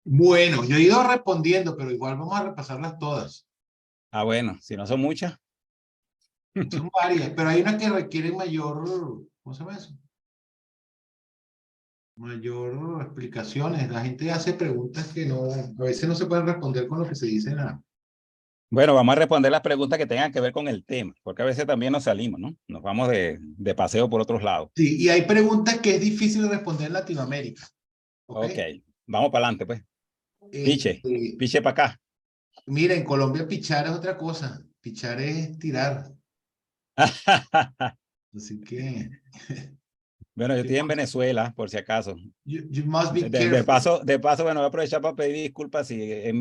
Bueno, yo he ido respondiendo, pero igual vamos a repasarlas todas. Ah, bueno, si no son muchas. Son varias, pero hay una que requiere mayor, ¿cómo se llama eso? Mayor explicaciones. La gente hace preguntas que no, a veces no se pueden responder con lo que se dice en la... Bueno, vamos a responder las preguntas que tengan que ver con el tema, porque a veces también nos salimos, ¿no? Nos vamos de paseo por otros lados. Sí, y hay preguntas que es difícil responder en Latinoamérica. ¿Ok? Ok, vamos para adelante, pues. Piche, Este, piche para acá. mira, en Colombia pichar es otra cosa. Pichar es tirar. Así que... Bueno, yo estoy en Venezuela, por si acaso. You must be De careful. paso, bueno, voy a aprovechar para pedir disculpas si en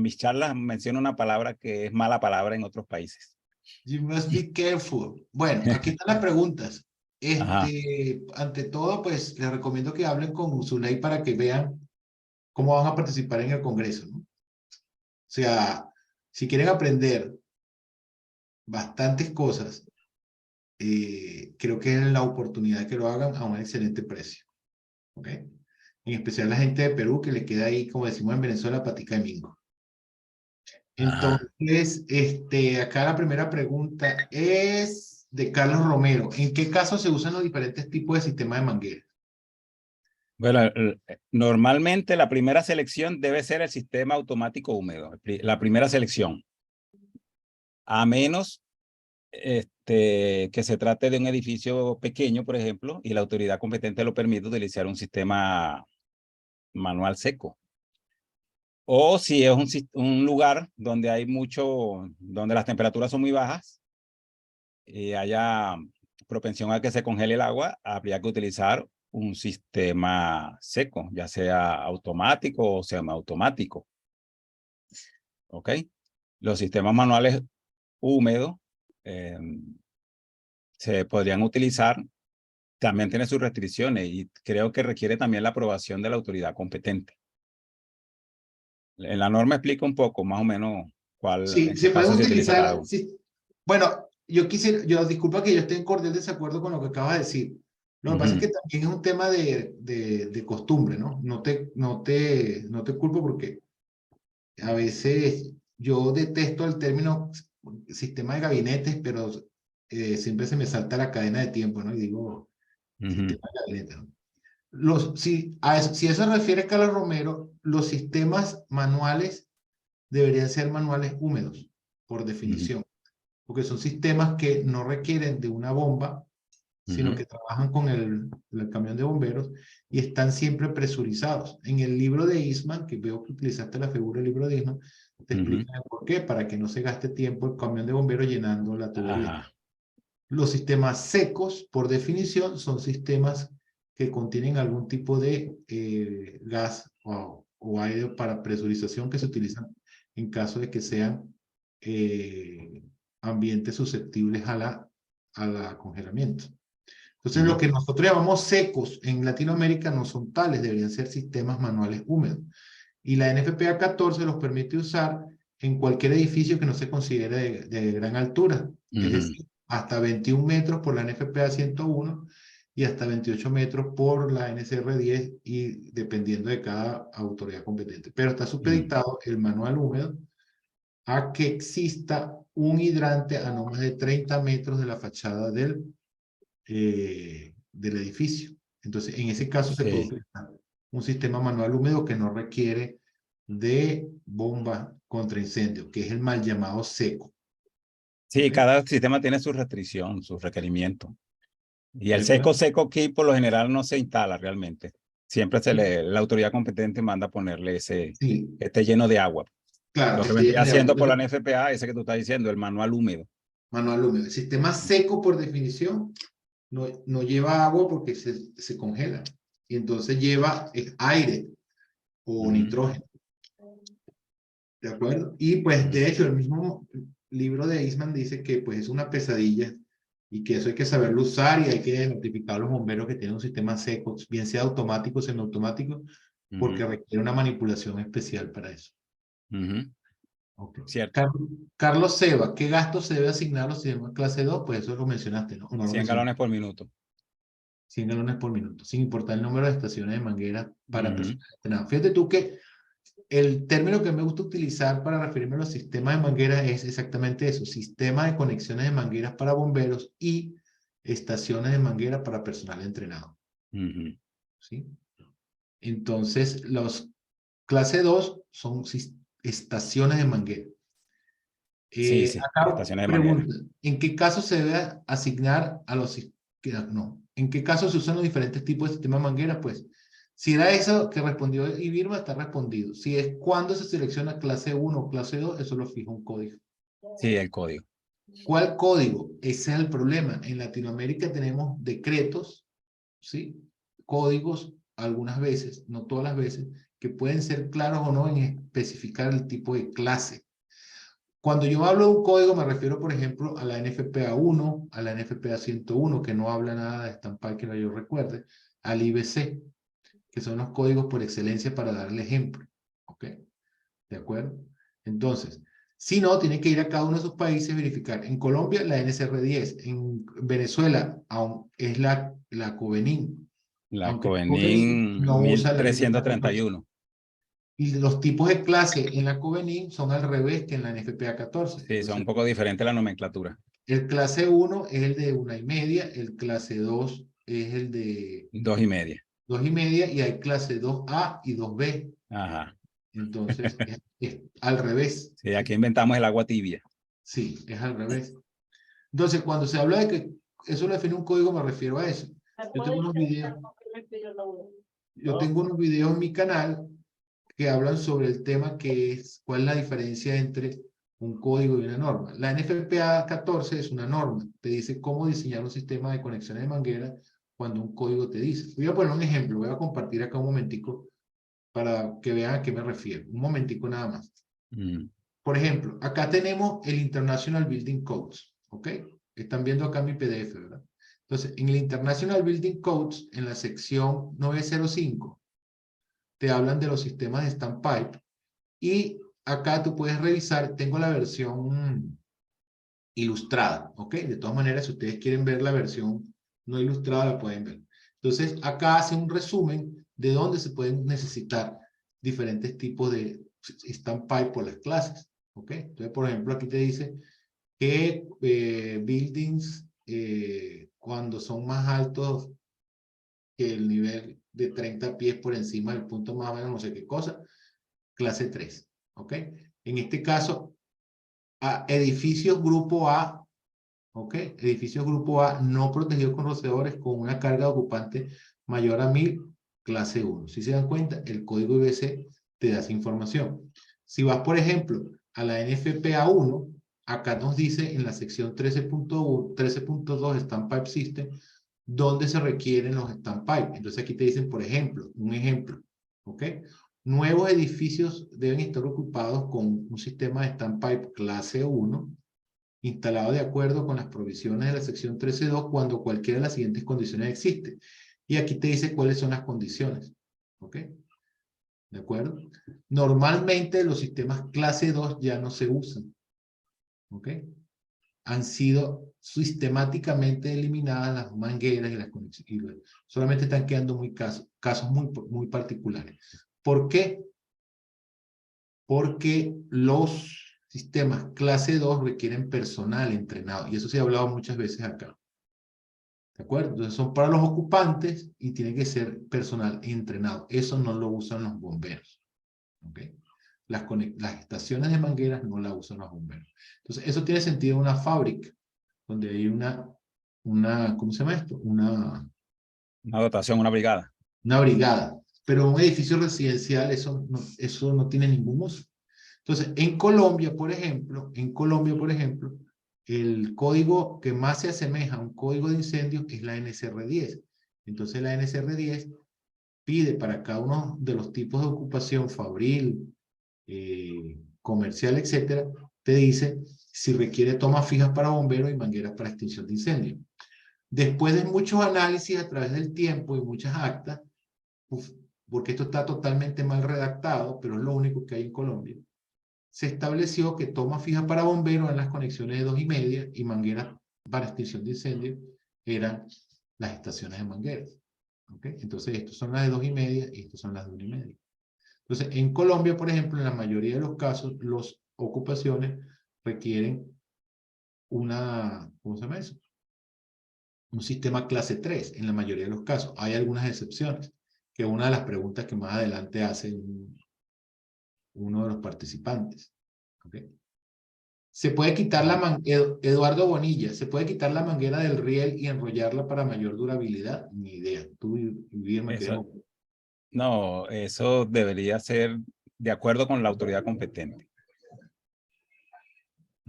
mis charlas menciono una palabra que es mala palabra en otros países. You must be careful. Bueno, aquí están las preguntas. Ajá. Ante todo, pues les recomiendo que hablen con su ley para que vean cómo van a participar en el Congreso, ¿no? O sea, si quieren aprender bastantes cosas, creo que es la oportunidad que lo hagan a un excelente precio. ¿Ok? En especial la gente de Perú que le queda ahí, como decimos en Venezuela, patica de mingo. Ajá. Entonces, acá la primera pregunta es de Carlos Romero. ¿En qué caso se usan los diferentes tipos de sistemas de manguera? Bueno, normalmente la primera selección debe ser el sistema automático húmedo, la primera selección. A menos que se trate de un edificio pequeño, por ejemplo, y la autoridad competente lo permite utilizar un sistema manual seco. O si es un lugar donde hay donde las temperaturas son muy bajas y haya propensión a que se congele el agua, habría que utilizar un sistema seco, ya sea automático o semiautomático. ¿Ok? Los sistemas manuales húmedos se podrían utilizar, también tiene sus restricciones y creo que requiere también la aprobación de la autoridad competente. En la norma explica un poco más o menos Sí, en qué se pueden caso se utiliza cada utilizar. uno. Sí. Bueno, yo disculpa que yo esté en cordial desacuerdo con lo que acabas de decir. Lo que pasa es que también es un tema de costumbre, ¿no? No te culpo porque a veces yo detesto el término sistema de gabinetes, pero siempre se me salta la cadena de tiempo, ¿no? Y digo, sistema de gabinetes, ¿no? Si eso refiere Carlos Romero, los sistemas manuales deberían ser manuales húmedos, por definición, porque son sistemas que no requieren de una bomba, sino que trabajan con el camión de bomberos y están siempre presurizados. En el libro de Eastman, que veo que utilizaste la figura del libro de Eastman, te explican por qué, para que no se gaste tiempo el camión de bomberos llenando la tubería. Los sistemas secos, por definición, son sistemas que contienen algún tipo de gas o aire para presurización que se utilizan en caso de que sean ambientes susceptibles a la congelamiento. Entonces, lo que nosotros llamamos secos en Latinoamérica no son tales, deberían ser sistemas manuales húmedos. Y la NFPA 14 los permite usar en cualquier edificio que no se considere de gran altura. Es decir, hasta 21 metros por la NFPA 101 y hasta 28 metros por la NCR 10 y dependiendo de cada autoridad competente. Pero está supeditado el manual húmedo a que exista un hidrante a no más de 30 metros de la fachada del edificio. Entonces, en ese caso se puede utilizar un sistema manual húmedo que no requiere de bomba contra incendio, que es el mal llamado seco. Sí, cada sistema tiene su restricción, su requerimiento. Y el seco aquí por lo general no se instala realmente. Siempre la autoridad competente manda a ponerle este lleno de agua. Claro, lo que vendría haciendo por la NFPA, ese que tú estás diciendo, el manual húmedo. Manual húmedo. El sistema seco, por definición, no lleva agua porque se congela. Y entonces lleva aire o nitrógeno. ¿De acuerdo? Y pues, de hecho, el mismo libro de Eastman dice que pues es una pesadilla y que eso hay que saberlo usar y hay que notificar a los bomberos que tienen un sistema seco, bien sea automático o semiautomático, porque requiere una manipulación especial para eso. Okay. Cierto. Carlos Seba, ¿qué gasto se debe asignar a los sistemas clase 2? Pues eso lo mencionaste, ¿no? 100 galones por minuto. 100 galones por minuto, sin importar el número de estaciones de manguera para personas entrenadas. Fíjate tú que el término que me gusta utilizar para referirme a los sistemas de manguera es exactamente eso, sistema de conexiones de mangueras para bomberos y estaciones de manguera para personal entrenado. ¿Sí? Entonces, los clase 2 son estaciones de manguera. Acá estaciones de pregunta, manguera. ¿en qué caso se debe asignar a los... No, ¿en qué caso se usan los diferentes tipos de sistema de manguera? Pues, si era eso que respondió Ibirma, está respondido. Si es cuando se selecciona clase 1 o clase 2, eso lo fija un código. Sí, el código. ¿Cuál código? Ese es el problema. En Latinoamérica tenemos decretos, ¿sí? Códigos, algunas veces, no todas las veces, que pueden ser claros o no en especificar el tipo de clase. Cuando yo hablo de un código, me refiero, por ejemplo, a la NFPA 1, a la NFPA 101, que no habla nada de Stampy que yo recuerde, al IBC, que son los códigos por excelencia para dar el ejemplo. ¿Ok? ¿De acuerdo? Entonces, si no, tiene que ir a cada uno de esos países verificar. En Colombia, la NSR 10. En Venezuela, es la Covenin. La Covenin no usa la 1331. Y los tipos de clase en la Covenin son al revés que en la NFPA 14. Sí, entonces, son un poco diferentes la nomenclatura. El clase 1 es el de 1,5, el clase 2 es el de 2,5. 2,5 y hay clase 2A y 2B. Ajá. Entonces es al revés. Sí, aquí inventamos el agua tibia. Sí, es al revés. Entonces, cuando se habla de que eso lo define un código, me refiero a eso. Yo tengo unos videos en mi canal que hablan sobre el tema que es cuál es la diferencia entre un código y una norma. La NFPA 14 es una norma, te dice cómo diseñar un sistema de conexiones de manguera cuando un código te dice. Voy a poner un ejemplo, voy a compartir acá un momentico para que vean a qué me refiero. Un momentico nada más. Por ejemplo, acá tenemos el International Building Codes, ¿ok? Están viendo acá mi PDF, ¿verdad? Entonces, en el International Building Codes, en la sección 905, te hablan de los sistemas de standpipe y acá tú puedes revisar, tengo la versión ilustrada, ¿ok? De todas maneras, si ustedes quieren ver la versión no ilustrada, la pueden ver. Entonces, acá hace un resumen de dónde se pueden necesitar diferentes tipos de standpipe por las clases. ¿Ok? Entonces, por ejemplo, aquí te dice que buildings, cuando son más altos que el nivel de 30 pies por encima del punto más o menos no sé qué cosa, clase 3. ¿Ok? En este caso, edificios grupo A, ¿ok? Edificios grupo A no protegidos con rociadores con una carga de ocupante mayor a 1000, clase 1. Si se dan cuenta, el código IBC te da esa información. Si vas, por ejemplo, a la NFPA 1, acá nos dice en la sección 13.1, 13.2 Standpipe System, dónde se requieren los standpipe. Entonces aquí te dicen, por ejemplo, un ejemplo, ¿ok? Nuevos edificios deben estar ocupados con un sistema de standpipe clase 1, instalado de acuerdo con las provisiones de la sección 13.2 cuando cualquiera de las siguientes condiciones existe. Y aquí te dice cuáles son las condiciones. ¿Ok? ¿De acuerdo? Normalmente los sistemas clase 2 ya no se usan. ¿Ok? Han sido sistemáticamente eliminadas las mangueras y las conexiones. Solamente están quedando casos muy particulares. ¿Por qué? Porque los sistemas clase 2 requieren personal entrenado. Y eso se ha hablado muchas veces acá. ¿De acuerdo? Entonces son para los ocupantes y tiene que ser personal entrenado. Eso no lo usan los bomberos. ¿Ok? Las estaciones de mangueras no las usan los bomberos. Entonces eso tiene sentido en una fábrica donde hay ¿cómo se llama esto? Una dotación, una brigada. Una brigada. Pero un edificio residencial eso no tiene ningún uso. Entonces, en Colombia, por ejemplo, el código que más se asemeja a un código de incendio es la NSR10. Entonces, la NSR10 pide para cada uno de los tipos de ocupación, fabril, comercial, etcétera, te dice si requiere tomas fijas para bomberos y mangueras para extinción de incendio. Después de muchos análisis a través del tiempo y muchas actas, porque esto está totalmente mal redactado, pero es lo único que hay en Colombia, se estableció que toma fija para bomberos en las conexiones de 2,5 y mangueras para extinción de incendios eran las estaciones de mangueras. ¿Okay? Entonces, estos son las de 2,5 y estos son las de 1,5. Entonces, en Colombia, por ejemplo, en la mayoría de los casos, las ocupaciones requieren ¿cómo se llama eso? Un sistema clase 3 en la mayoría de los casos. Hay algunas excepciones, que es una de las preguntas que más adelante hace uno de los participantes. ¿Okay? Se puede quitar Eduardo Bonilla, ¿se puede quitar la manguera del riel y enrollarla para mayor durabilidad? Ni idea. Tú, Guillermo, Eso, no, eso debería ser de acuerdo con la autoridad competente.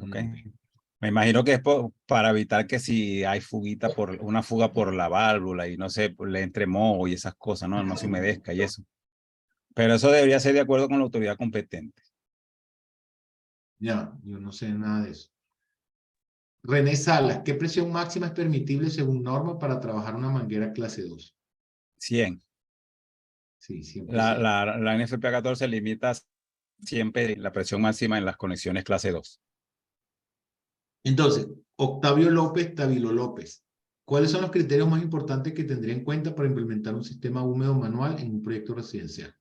¿Ok? Me imagino que es para evitar que si hay una fuga por la válvula y no sé, le entre moho y esas cosas, no se humedezca y eso. Pero eso debería ser de acuerdo con la autoridad competente. Ya, yo no sé nada de eso. René Salas, ¿qué presión máxima es permitible según norma para trabajar una manguera clase 2? 100. Sí, 100%. La NFPA 14 limita siempre la presión máxima en las conexiones clase 2. Entonces, Octavio López, Tabilo López. ¿Cuáles son los criterios más importantes que tendría en cuenta para implementar un sistema húmedo manual en un proyecto residencial?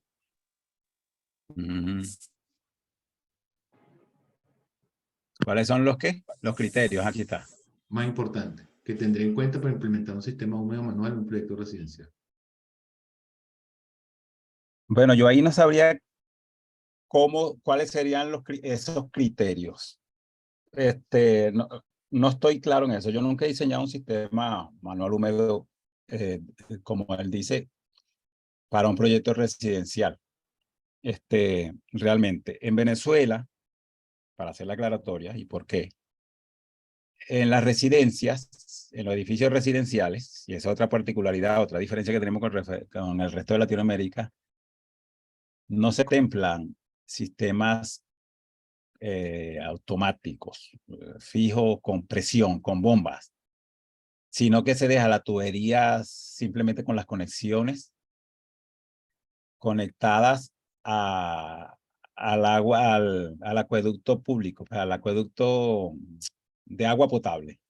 ¿Cuáles son los qué? Los criterios, aquí está. Más importante, que tendría en cuenta para implementar un sistema húmedo manual en un proyecto residencial. Bueno, yo ahí no sabría cuáles serían esos criterios. No estoy claro en eso. Yo nunca he diseñado un sistema manual húmedo, como él dice, para un proyecto residencial. Realmente, en Venezuela, para hacer la aclaratoria, ¿y por qué? En las residencias, en los edificios residenciales, y esa es otra particularidad, otra diferencia que tenemos con el resto de Latinoamérica, no se templan sistemas automáticos, fijos con presión, con bombas, sino que se deja la tubería simplemente con las conexiones conectadas al agua, al acueducto público, al acueducto de agua potable.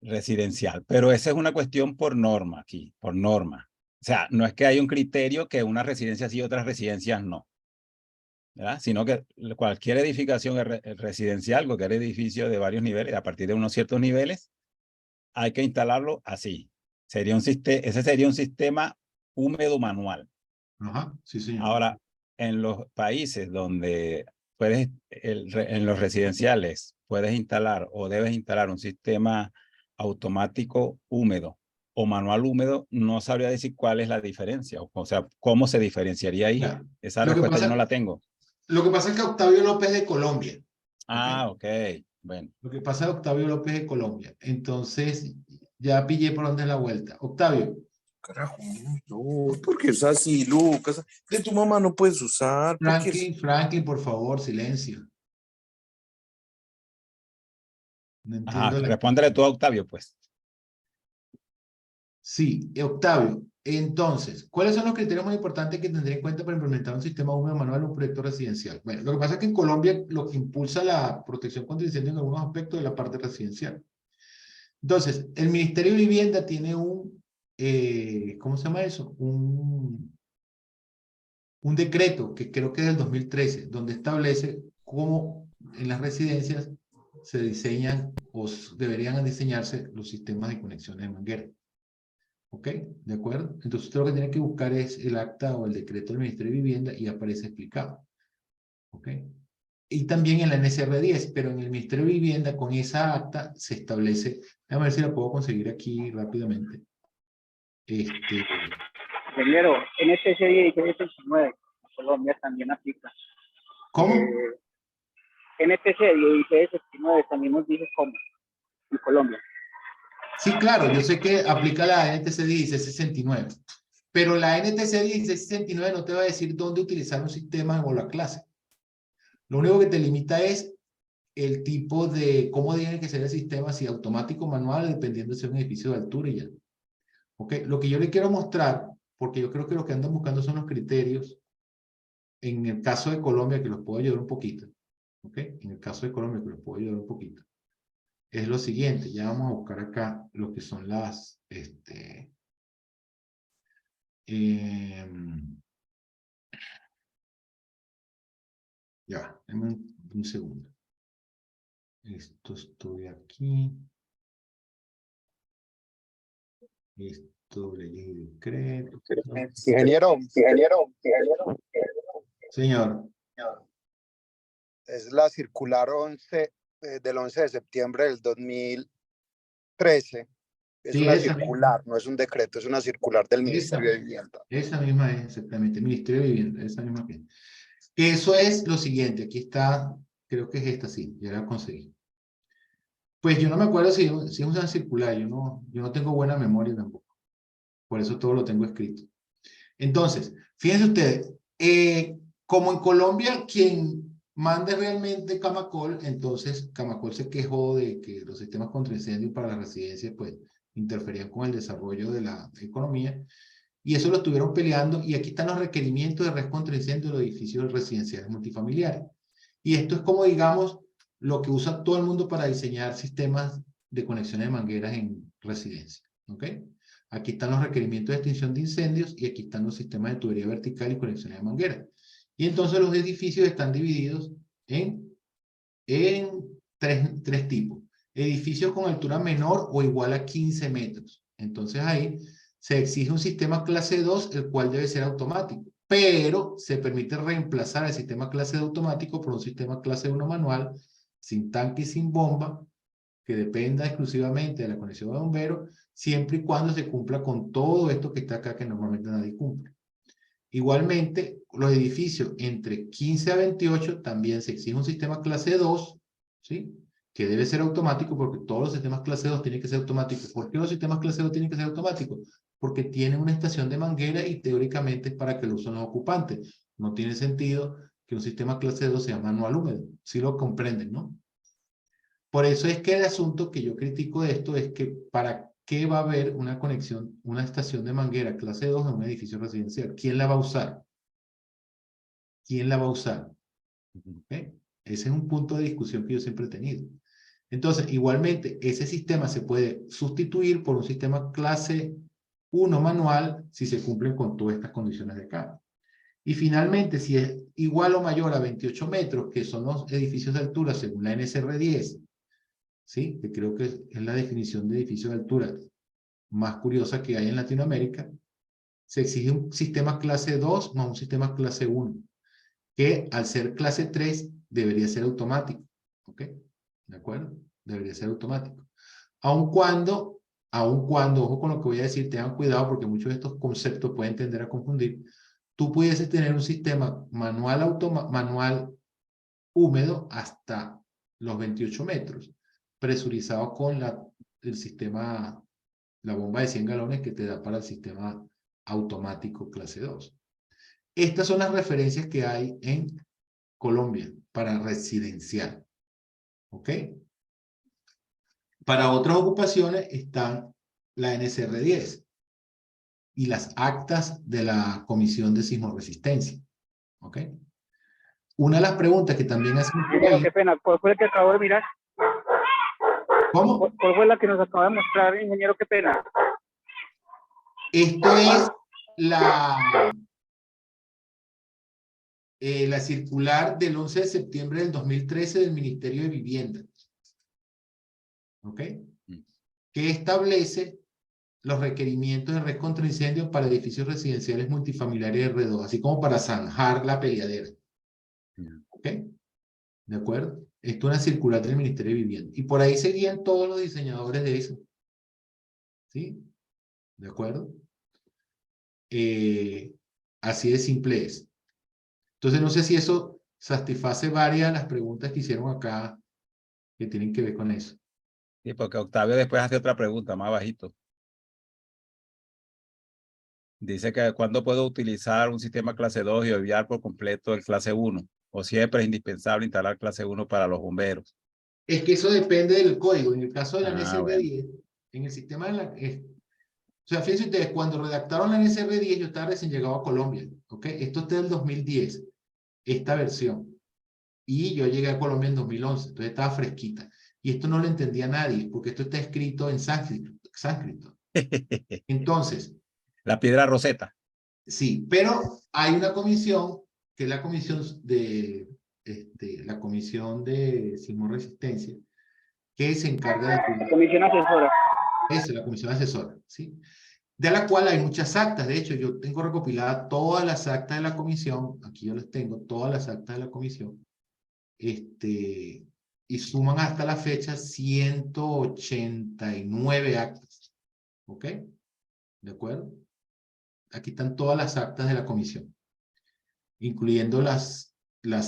residencial, pero esa es una cuestión por norma aquí, por norma. O sea, no es que haya un criterio que unas residencias sí y otras residencias no, ¿verdad? Sino que cualquier edificación residencial, cualquier edificio de varios niveles, a partir de unos ciertos niveles, hay que instalarlo así. Ese sería un sistema húmedo manual. Ajá, sí, señor. Ahora, en los países donde puedes, en los residenciales, puedes instalar o debes instalar un sistema automático húmedo o manual húmedo, no sabría decir cuál es la diferencia, o sea, cómo se diferenciaría ahí. Ya. Esa Lo que respuesta yo no pasa, la tengo. lo que pasa es que Octavio López de Colombia, ¿ok? Ah, ok, bueno. Lo que pasa es que Octavio López de Colombia. Entonces, ya pillé por dónde es la vuelta. Octavio, Carajo, no, porque es así, Lucas. De tu mamá no puedes usar, porque es... Franklin, por favor, silencio. No Ajá, entiendo la... respóndele tú a Octavio, pues. Sí, Octavio. Entonces, ¿cuáles son los criterios más importantes que tendría en cuenta para implementar un sistema húmedo manual en un proyecto residencial? Bueno, lo que pasa es que en Colombia lo que impulsa la protección contra incendios en algunos aspectos de la parte residencial. Entonces, el Ministerio de Vivienda tiene ¿cómo se llama eso? Un decreto que creo que es del 2013, donde establece cómo en las residencias se diseñan o deberían diseñarse los sistemas de conexiones de manguera. ¿Ok? ¿De acuerdo? Entonces usted lo que tiene que buscar es el acta o el decreto del Ministerio de Vivienda y aparece explicado. ¿Ok? Y también en la NSR10, pero en el Ministerio de Vivienda con esa acta se establece, déjame ver si la puedo conseguir aquí rápidamente. Ingeniero, NTC 1669, en Colombia también aplica. ¿Cómo? NTC 1669 también nos dice cómo, en Colombia. Sí, claro, yo sé que aplica la NTC 1669, pero la NTC 1669 no te va a decir dónde utilizar un sistema o la clase. Lo único que te limita es el tipo de cómo tiene que ser el sistema, si automático o manual, dependiendo si es un edificio de altura y ya. ¿Ok? Lo que yo le quiero mostrar, porque yo creo que lo que andan buscando son los criterios, en el caso de Colombia, que los puedo ayudar un poquito, ¿ok? En el caso de Colombia, que los puedo ayudar un poquito, es lo siguiente, ya vamos a buscar acá lo que son las, ya, denme un segundo. Esto estoy aquí. Esto le dije decreto. Ingeniero, Señor. es la circular 11 del 11 de septiembre del 2013. Es Sí, una esa circular, no es un decreto, es una circular del Esa, Ministerio de Vivienda. esa misma es exactamente, Ministerio de Vivienda, esa misma que. Eso es lo siguiente, aquí está, creo que es esta, sí, ya la conseguí. Pues yo no me acuerdo si es una circular, yo no tengo buena memoria tampoco, por eso todo lo tengo escrito. Entonces, fíjense ustedes, como en Colombia quien manda realmente Camacol, entonces Camacol se quejó de que los sistemas contra incendios para las residencias pues interferían con el desarrollo de la economía y eso lo estuvieron peleando y aquí están los requerimientos de red contra incendio de los edificios residenciales multifamiliares. Y esto es como digamos lo que usa todo el mundo para diseñar sistemas de conexiones de mangueras en residencias. ¿Ok? Aquí están los requerimientos de extinción de incendios y aquí están los sistemas de tubería vertical y conexiones de manguera. Y entonces los edificios están divididos en tres tipos. Edificios con altura menor o igual a 15 metros. Entonces ahí se exige un sistema clase 2, el cual debe ser automático. Pero se permite reemplazar el sistema clase 2 automático por un sistema clase 1 manual, sin tanque y sin bomba, que dependa exclusivamente de la conexión de bomberos, siempre y cuando se cumpla con todo esto que está acá que normalmente nadie cumple. Igualmente, los edificios entre 15 a 28 también se exige un sistema clase 2, ¿sí? Que debe ser automático porque todos los sistemas clase 2 tienen que ser automáticos. ¿Por qué los sistemas clase 2 tienen que ser automáticos? Porque tienen una estación de manguera y teóricamente es para que lo usen los ocupantes. No tiene sentido que un sistema clase 2 sea manual húmedo. Si lo comprenden, ¿no? Por eso es que el asunto que yo critico de esto es que ¿para qué va a haber una conexión, una estación de manguera clase 2 en un edificio residencial? ¿Quién la va a usar? ¿Quién la va a usar? ¿Okay? Ese es un punto de discusión que yo siempre he tenido. Entonces, igualmente, ese sistema se puede sustituir por un sistema clase 1 manual si se cumplen con todas estas condiciones de acá. Y finalmente, si es igual o mayor a 28 metros, que son los edificios de altura según la NSR 10, ¿sí? Que creo que es la definición de edificio de altura más curiosa que hay en Latinoamérica, se exige un sistema clase 2 más un sistema clase 1, que al ser clase 3 debería ser automático, ¿ok? ¿De acuerdo? Debería ser automático. Aun cuando, ojo con lo que voy a decir, tengan cuidado porque muchos de estos conceptos pueden tender a confundir. Tú pudieses tener un sistema manual húmedo hasta los 28 metros, presurizado con el sistema, la bomba de 100 galones que te da para el sistema automático clase 2. Estas son las referencias que hay en Colombia para residencial. ¿Ok? Para otras ocupaciones están la NSR 10 y las actas de la Comisión de Sismoresistencia. ¿Ok? Una de las preguntas que también hacen por Ingeniero, ahí... qué pena, ¿cuál fue el que acabo de mirar? ¿Cómo? ¿Cuál fue la que nos acaba de mostrar, ingeniero, qué pena? Esto es la circular del 11 de septiembre del 2013 del Ministerio de Vivienda. ¿Ok? Que establece los requerimientos de red contra incendios para edificios residenciales multifamiliares de alrededor, así como para zanjar la peleadera. ¿Ok? ¿De acuerdo? Esto es una circular del Ministerio de Vivienda. Y por ahí seguían todos los diseñadores de eso. ¿Sí? ¿De acuerdo? Así de simple es. Entonces, no sé si eso satisface varias de las preguntas que hicieron acá que tienen que ver con eso. Sí, porque Octavio después hace otra pregunta más bajito. Dice que ¿cuándo puedo utilizar un sistema clase 2 y obviar por completo el clase 1? O siempre es indispensable instalar clase 1 para los bomberos. Es que eso depende del código. En el caso de la NSR Bueno. 10, en el sistema de la... o sea, fíjense ustedes, cuando redactaron la NSR 10, yo estaba recién llegado a Colombia. ¿Ok? Esto es del 2010, esta versión. Y yo llegué a Colombia en 2011, entonces estaba fresquita. Y esto no lo entendía nadie, porque esto está escrito en sánscrito. Entonces... La piedra Roseta. Sí, pero hay una comisión, que es la comisión de sismoresistencia, que se encarga de... La comisión asesora. Eso, la comisión asesora, ¿sí? De la cual hay muchas actas. De hecho, yo tengo recopiladas todas las actas de la comisión. Aquí yo les tengo todas las actas de la comisión. Y suman hasta la fecha 189 actas. ¿Ok? ¿De acuerdo? Aquí están todas las actas de la comisión, incluyendo las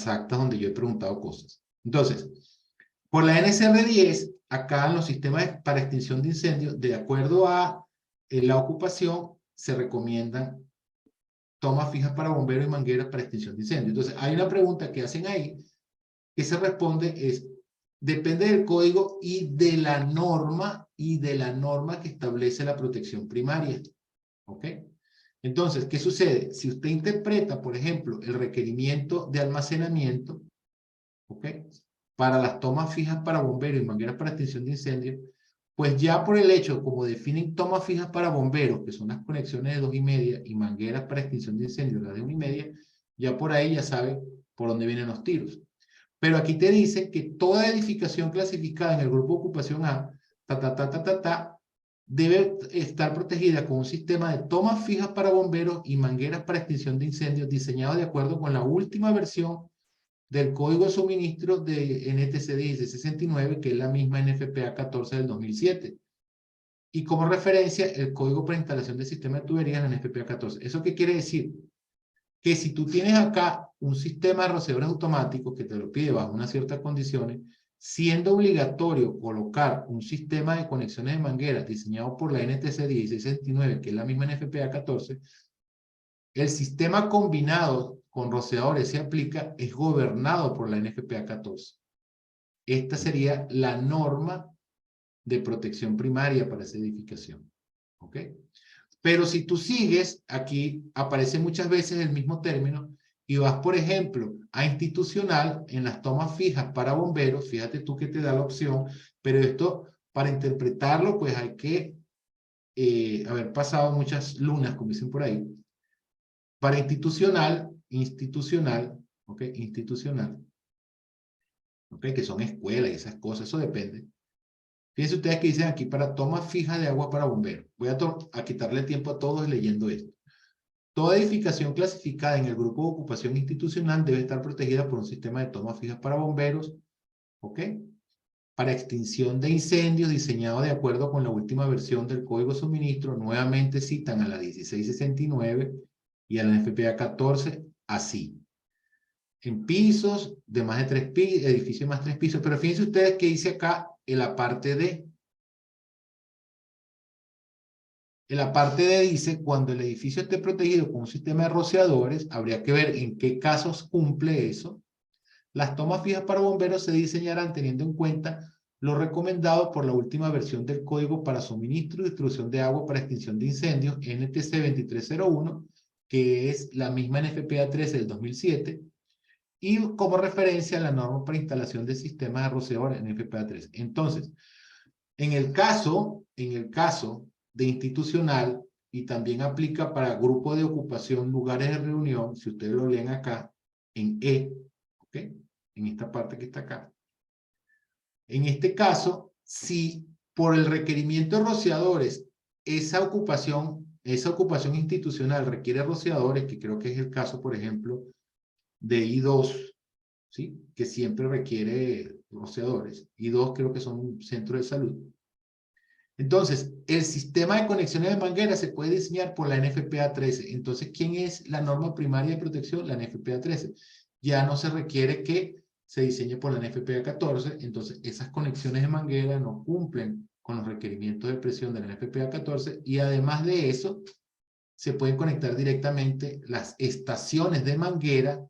actas donde yo he preguntado cosas. Entonces, por la NSR 10, acá en los sistemas para extinción de incendios, de acuerdo a la ocupación, se recomiendan tomas fijas para bomberos y mangueras para extinción de incendios. Entonces, hay una pregunta que hacen ahí, que se responde es, depende del código y de la norma que establece la protección primaria. ¿Ok? Entonces, ¿qué sucede? Si usted interpreta, por ejemplo, el requerimiento de almacenamiento, ¿ok? Para las tomas fijas para bomberos y mangueras para extinción de incendios, pues ya por el hecho, como definen tomas fijas para bomberos, que son las conexiones de 2,5, y mangueras para extinción de incendios, las de 1,5, ya por ahí ya sabe por dónde vienen los tiros. Pero aquí te dice que toda edificación clasificada en el grupo de ocupación A, debe estar protegida con un sistema de tomas fijas para bomberos y mangueras para extinción de incendios diseñado de acuerdo con la última versión del Código de Suministro de NTC 1669, que es la misma NFPA 14 del 2007. Y como referencia, el Código para instalación del sistema de tuberías, la NFPA 14. ¿Eso qué quiere decir? Que si tú tienes acá un sistema de rociadores automáticos que te lo pide bajo unas ciertas condiciones, siendo obligatorio colocar un sistema de conexiones de mangueras diseñado por la NTC 1669, que es la misma NFPA 14, el sistema combinado con rociadores se aplica, es gobernado por la NFPA 14. Esta sería la norma de protección primaria para esa edificación. ¿Ok? Pero si tú sigues, aquí aparece muchas veces el mismo término y vas, por ejemplo, a institucional en las tomas fijas para bomberos, fíjate tú que te da la opción Pero esto, para interpretarlo, pues hay que haber pasado muchas lunas, como dicen por ahí. Para institucional, ¿ok? Institucional, ¿ok? Que son escuelas y esas cosas, eso depende. Fíjense ustedes que dicen aquí para toma fija de agua para bomberos. Voy a quitarle tiempo a todos leyendo esto. Toda edificación clasificada en el grupo de ocupación institucional debe estar protegida por un sistema de tomas fijas para bomberos, ¿ok? Para extinción de incendios diseñado de acuerdo con la última versión del Código de Suministro. Nuevamente citan a la 1669 y a la NFPA 14 así. En pisos de más de 3 pisos, edificios de más de 3 pisos. Pero fíjense ustedes que dice acá en la parte D. En la parte D dice, cuando el edificio esté protegido con un sistema de rociadores, habría que ver en qué casos cumple eso. Las tomas fijas para bomberos se diseñarán teniendo en cuenta lo recomendado por la última versión del Código para Suministro y Distribución de Agua para Extinción de Incendios, NTC 2301, que es la misma NFPA 13 del 2007, y como referencia a la norma para instalación de sistemas de rociadores NFPA 13. Entonces, en el caso de institucional, y también aplica para grupo de ocupación, lugares de reunión, si ustedes lo leen acá, en E, ¿ok? En esta parte que está acá. En este caso, si por el requerimiento de rociadores, esa ocupación institucional requiere rociadores, que creo que es el caso, por ejemplo, de I2, ¿sí? Que siempre requiere rociadores. I2 creo que son centros de salud. Entonces, el sistema de conexiones de manguera se puede diseñar por la NFPA 13. Entonces, ¿quién es la norma primaria de protección? La NFPA 13. Ya no se requiere que se diseñe por la NFPA 14. Entonces, esas conexiones de manguera no cumplen con los requerimientos de presión de la NFPA 14. Y además de eso, se pueden conectar directamente las estaciones de manguera,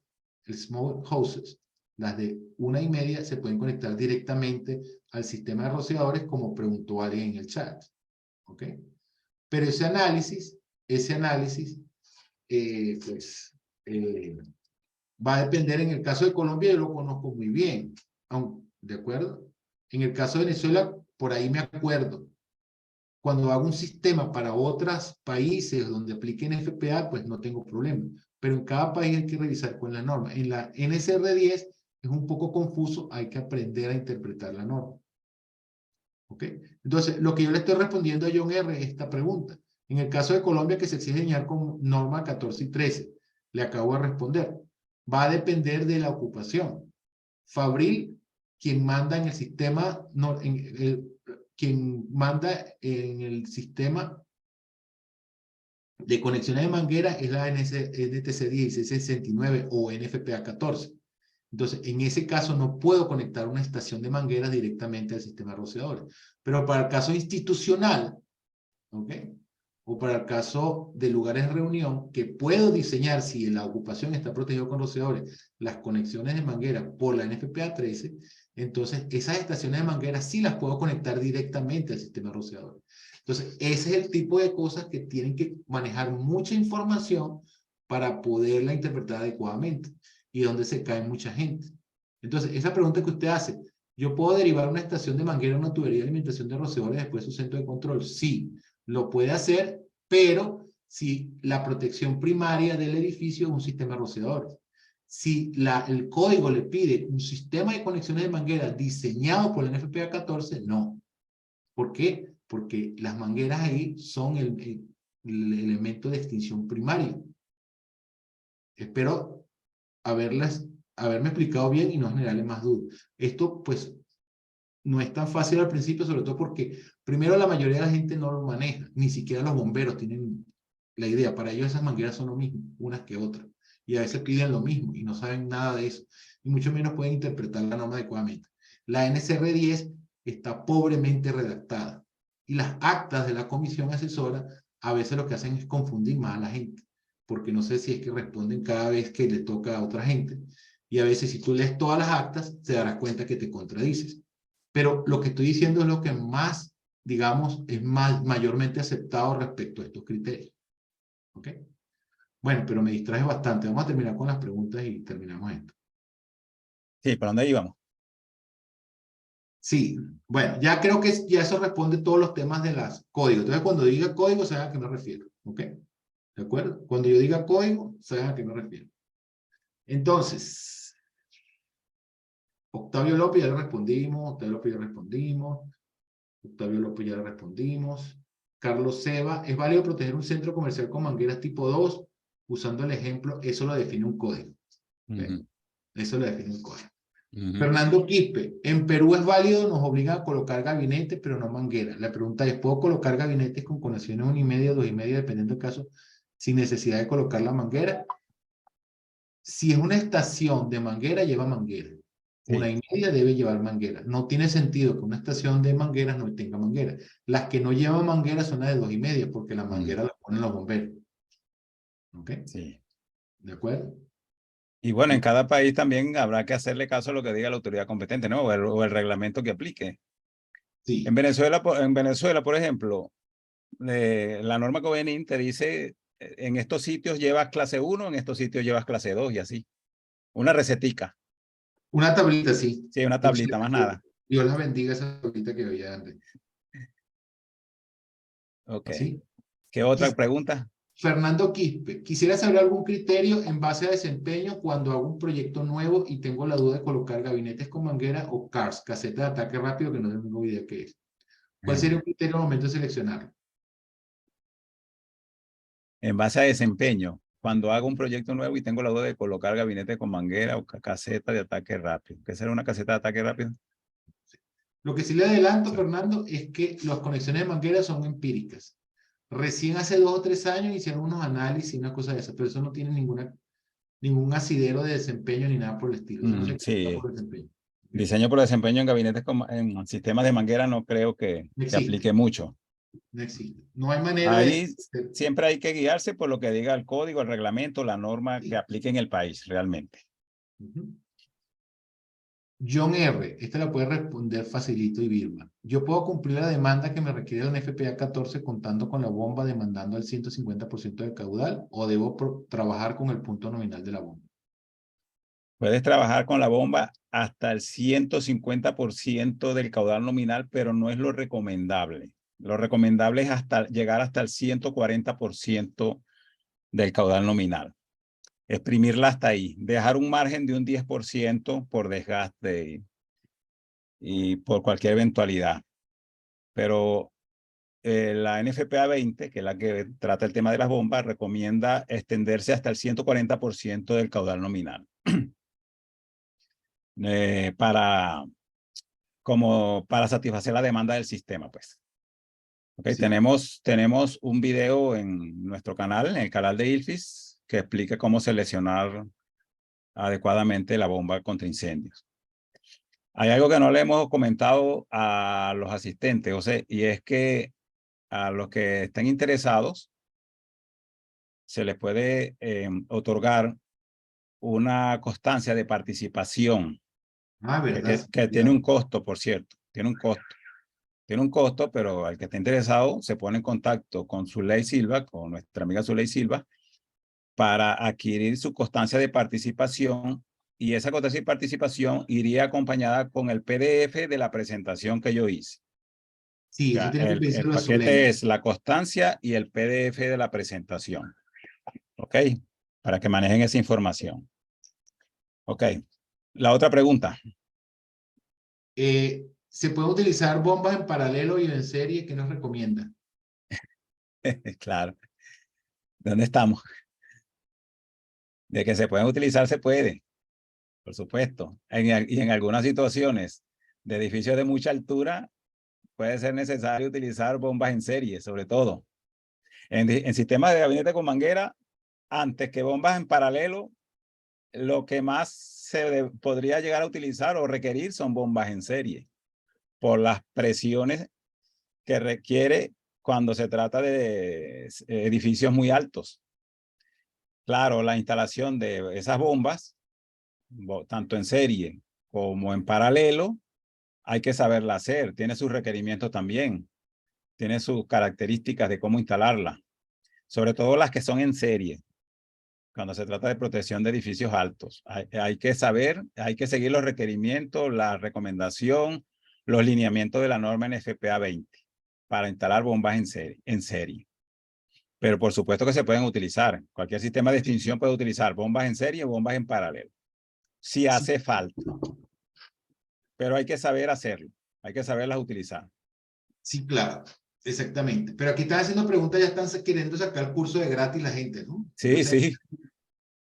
el smoke hoses, las de 1,5, se pueden conectar directamente al sistema de rociadores, como preguntó alguien en el chat. ¿Ok? Pero ese análisis, va a depender. En el caso de Colombia, yo lo conozco muy bien. ¿De acuerdo? En el caso de Venezuela, por ahí me acuerdo. Cuando hago un sistema para otros países donde apliquen FPA, pues no tengo problema. Pero en cada país hay que revisar con la norma. En la NSR10 es un poco confuso, hay que aprender a interpretar la norma. ¿Ok? Entonces, lo que yo le estoy respondiendo a John R. es esta pregunta. En el caso de Colombia, que se exige diseñar con norma 14 y 13, le acabo de responder. Va a depender de la ocupación. Fabril, quien manda en el sistema, quien manda en el sistema de conexiones de manguera es la NTC 1669 o NFPA 14. Entonces, en ese caso no puedo conectar una estación de manguera directamente al sistema de rociadores. Pero para el caso institucional, ¿ok? O para el caso de lugares de reunión, que puedo diseñar, si la ocupación está protegida con rociadores, las conexiones de manguera por la NFPA 13, entonces esas estaciones de manguera sí las puedo conectar directamente al sistema de rociadores. Entonces, ese es el tipo de cosas que tienen que manejar mucha información para poderla interpretar adecuadamente y donde se cae mucha gente. Entonces, esa pregunta que usted hace, ¿yo puedo derivar una estación de manguera a una tubería de alimentación de rociadores después de su centro de control? Sí, lo puede hacer, pero si la protección primaria del edificio es un sistema de rociadores. Si el código le pide un sistema de conexiones de manguera diseñado por la NFPA 14, no. ¿Por qué? Porque las mangueras ahí son el elemento de extinción primario. Espero haberme explicado bien y no generarle más dudas. Esto, pues, no es tan fácil al principio, sobre todo porque, primero, la mayoría de la gente no lo maneja. Ni siquiera los bomberos tienen la idea. Para ellos esas mangueras son lo mismo, unas que otras. Y a veces piden lo mismo y no saben nada de eso. Y mucho menos pueden interpretar la norma adecuadamente. La NSR10 está pobremente redactada. Y las actas de la comisión asesora a veces lo que hacen es confundir más a la gente. Porque no sé si es que responden cada vez que le toca a otra gente. Y a veces si tú lees todas las actas, te darás cuenta que te contradices. Pero lo que estoy diciendo es lo que más, digamos, es mayormente aceptado respecto a estos criterios. ¿Ok? Bueno, pero me distraje bastante. Vamos a terminar con las preguntas y terminamos esto. Sí, ¿para dónde íbamos? Sí, bueno, ya creo que ya eso responde todos los temas de las códigos. Entonces, cuando diga código, saben a qué me refiero. ¿Ok? ¿De acuerdo? Cuando yo diga código, saben a qué me refiero. Entonces, Octavio López ya le respondimos. Octavio López ya respondimos. Octavio López ya le respondimos. Carlos Seba, ¿es válido proteger un centro comercial con mangueras tipo 2? Usando el ejemplo, eso lo define un código. ¿Ok? Eso lo define un código. Fernando Quispe, en Perú es válido, nos obligan a colocar gabinetes, pero no mangueras. La pregunta es, ¿puedo colocar gabinetes con conexiones 1,5, 2,5, dependiendo del caso, sin necesidad de colocar la manguera? Si es una estación de manguera, lleva manguera. Sí. 1,5 debe llevar manguera. No tiene sentido que una estación de mangueras no tenga manguera. Las que no llevan manguera son las de 2,5, porque la manguera la ponen los bomberos. ¿Ok? Sí. ¿De acuerdo? Y bueno, en cada país también habrá que hacerle caso a lo que diga la autoridad competente, ¿no? O el reglamento que aplique. Sí. En Venezuela, por ejemplo, la norma Covenin te dice, en estos sitios llevas clase 1, en estos sitios llevas clase 2 y así. Una recetica. Una tablita, sí. Sí, una tablita, más nada. Dios la bendiga esa tablita que había antes. Ok. ¿Sí? ¿Qué otra pregunta? Fernando Quispe, quisiera saber algún criterio en base a desempeño cuando hago un proyecto nuevo y tengo la duda de colocar gabinetes con manguera o CARS, caseta de ataque rápido, que no tengo idea qué es. ¿Cuál sería un criterio al momento de seleccionarlo? En base a desempeño, cuando hago un proyecto nuevo y tengo la duda de colocar gabinete con manguera o caseta de ataque rápido. ¿Qué será una caseta de ataque rápido? Lo que sí le adelanto, Sí. Fernando, es que las conexiones de manguera son empíricas. Recién hace 2 o 3 años hicieron unos análisis y una cosa de esa, pero eso no tiene ningún asidero de desempeño ni nada por el estilo. Eso no se calcula Sí. por desempeño. Diseño por desempeño en gabinetes en sistemas de manguera no creo No que existe, aplique mucho. no existe. No hay manera Ahí de... siempre hay que guiarse por lo que diga el código, el reglamento, la norma que Sí. aplique en el país realmente. John R., esta la puede responder facilito y Vilma. Yo puedo cumplir la demanda que me requiere el NFPA 14 contando con la bomba demandando al 150% del caudal o debo trabajar con el punto nominal de la bomba. Puedes trabajar con la bomba hasta el 150% del caudal nominal, pero no es lo recomendable. Lo recomendable es llegar hasta el 140% del caudal nominal. Exprimirla hasta ahí. Dejar un margen de un 10% por desgaste y por cualquier eventualidad. Pero la NFPA 20, que es la que trata el tema de las bombas, recomienda extenderse hasta el 140% del caudal nominal. Para satisfacer la demanda del sistema, pues. Okay, Sí. tenemos un video en nuestro canal, en el canal de ILFIS, que explica cómo seleccionar adecuadamente la bomba contra incendios. Hay algo que no le hemos comentado a los asistentes, José, y es que a los que estén interesados se les puede otorgar una constancia de participación ¿Verdad? que tiene un costo, por cierto, tiene un costo. Tiene un costo, pero al que esté interesado se pone en contacto con Zuley Silva, con nuestra amiga Zuley Silva, para adquirir su constancia de participación, y esa constancia de participación iría acompañada con el PDF de la presentación que yo hice. Sí, eso Ya, tiene que el pedírselo a paquete Zuley. es la constancia y el PDF de la presentación. ¿Ok? Para que manejen esa información. Ok. La otra pregunta. ¿Se puede utilizar bombas en paralelo y en serie? ¿Qué nos recomienda? Claro. ¿Dónde estamos? De que se pueden utilizar, se puede. Por supuesto. Y en algunas situaciones de edificios de mucha altura puede ser necesario utilizar bombas en serie, sobre todo. En sistemas de gabinete con manguera, antes que bombas en paralelo, lo que más se podría llegar a utilizar o requerir son bombas en serie, por las presiones que requiere cuando se trata de edificios muy altos. Claro, la instalación de esas bombas, tanto en serie como en paralelo, hay que saberla hacer. Tiene sus requerimientos también. Tiene sus características de cómo instalarla. Sobre todo las que son en serie. Cuando se trata de protección de edificios altos. Hay que saber, hay que seguir los requerimientos, la recomendación, los lineamientos de la norma NFPA 20 para instalar bombas en serie. Pero por supuesto que se pueden utilizar. Cualquier sistema de extinción puede utilizar bombas en serie o bombas en paralelo. Si hace falta. Pero hay que saber hacerlo. Hay que saberlas utilizar. Sí, claro, exactamente. Pero aquí están haciendo preguntas, ya están queriendo sacar el curso de gratis la gente, ¿no? Sí, Entonces, sí.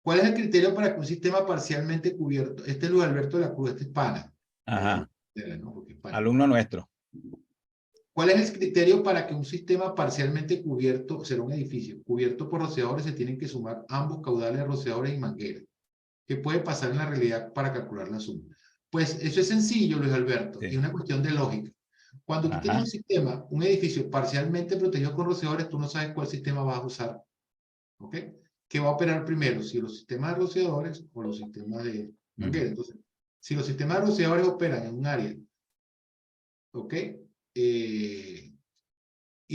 ¿cuál es el criterio para que un sistema parcialmente cubierto? Este es Luis Alberto de la Cruz, este es pana. Ajá. ¿No? Porque es pana. Alumno nuestro. ¿Cuál es el criterio para que un sistema parcialmente cubierto, será un edificio, cubierto por rociadores, se tienen que sumar ambos caudales de rociadores y mangueras? ¿Qué puede pasar en la realidad para calcular la suma? Pues eso es sencillo, Luis Alberto, Sí. y es una cuestión de lógica. Cuando tú Ajá. tienes un sistema, un edificio parcialmente protegido con rociadores, tú no sabes cuál sistema vas a usar. ¿Ok? ¿Qué va a operar primero? Si los sistemas de rociadores o los sistemas de manguera. Entonces, si los sistemas de rociadores operan en un área, ¿ok? Y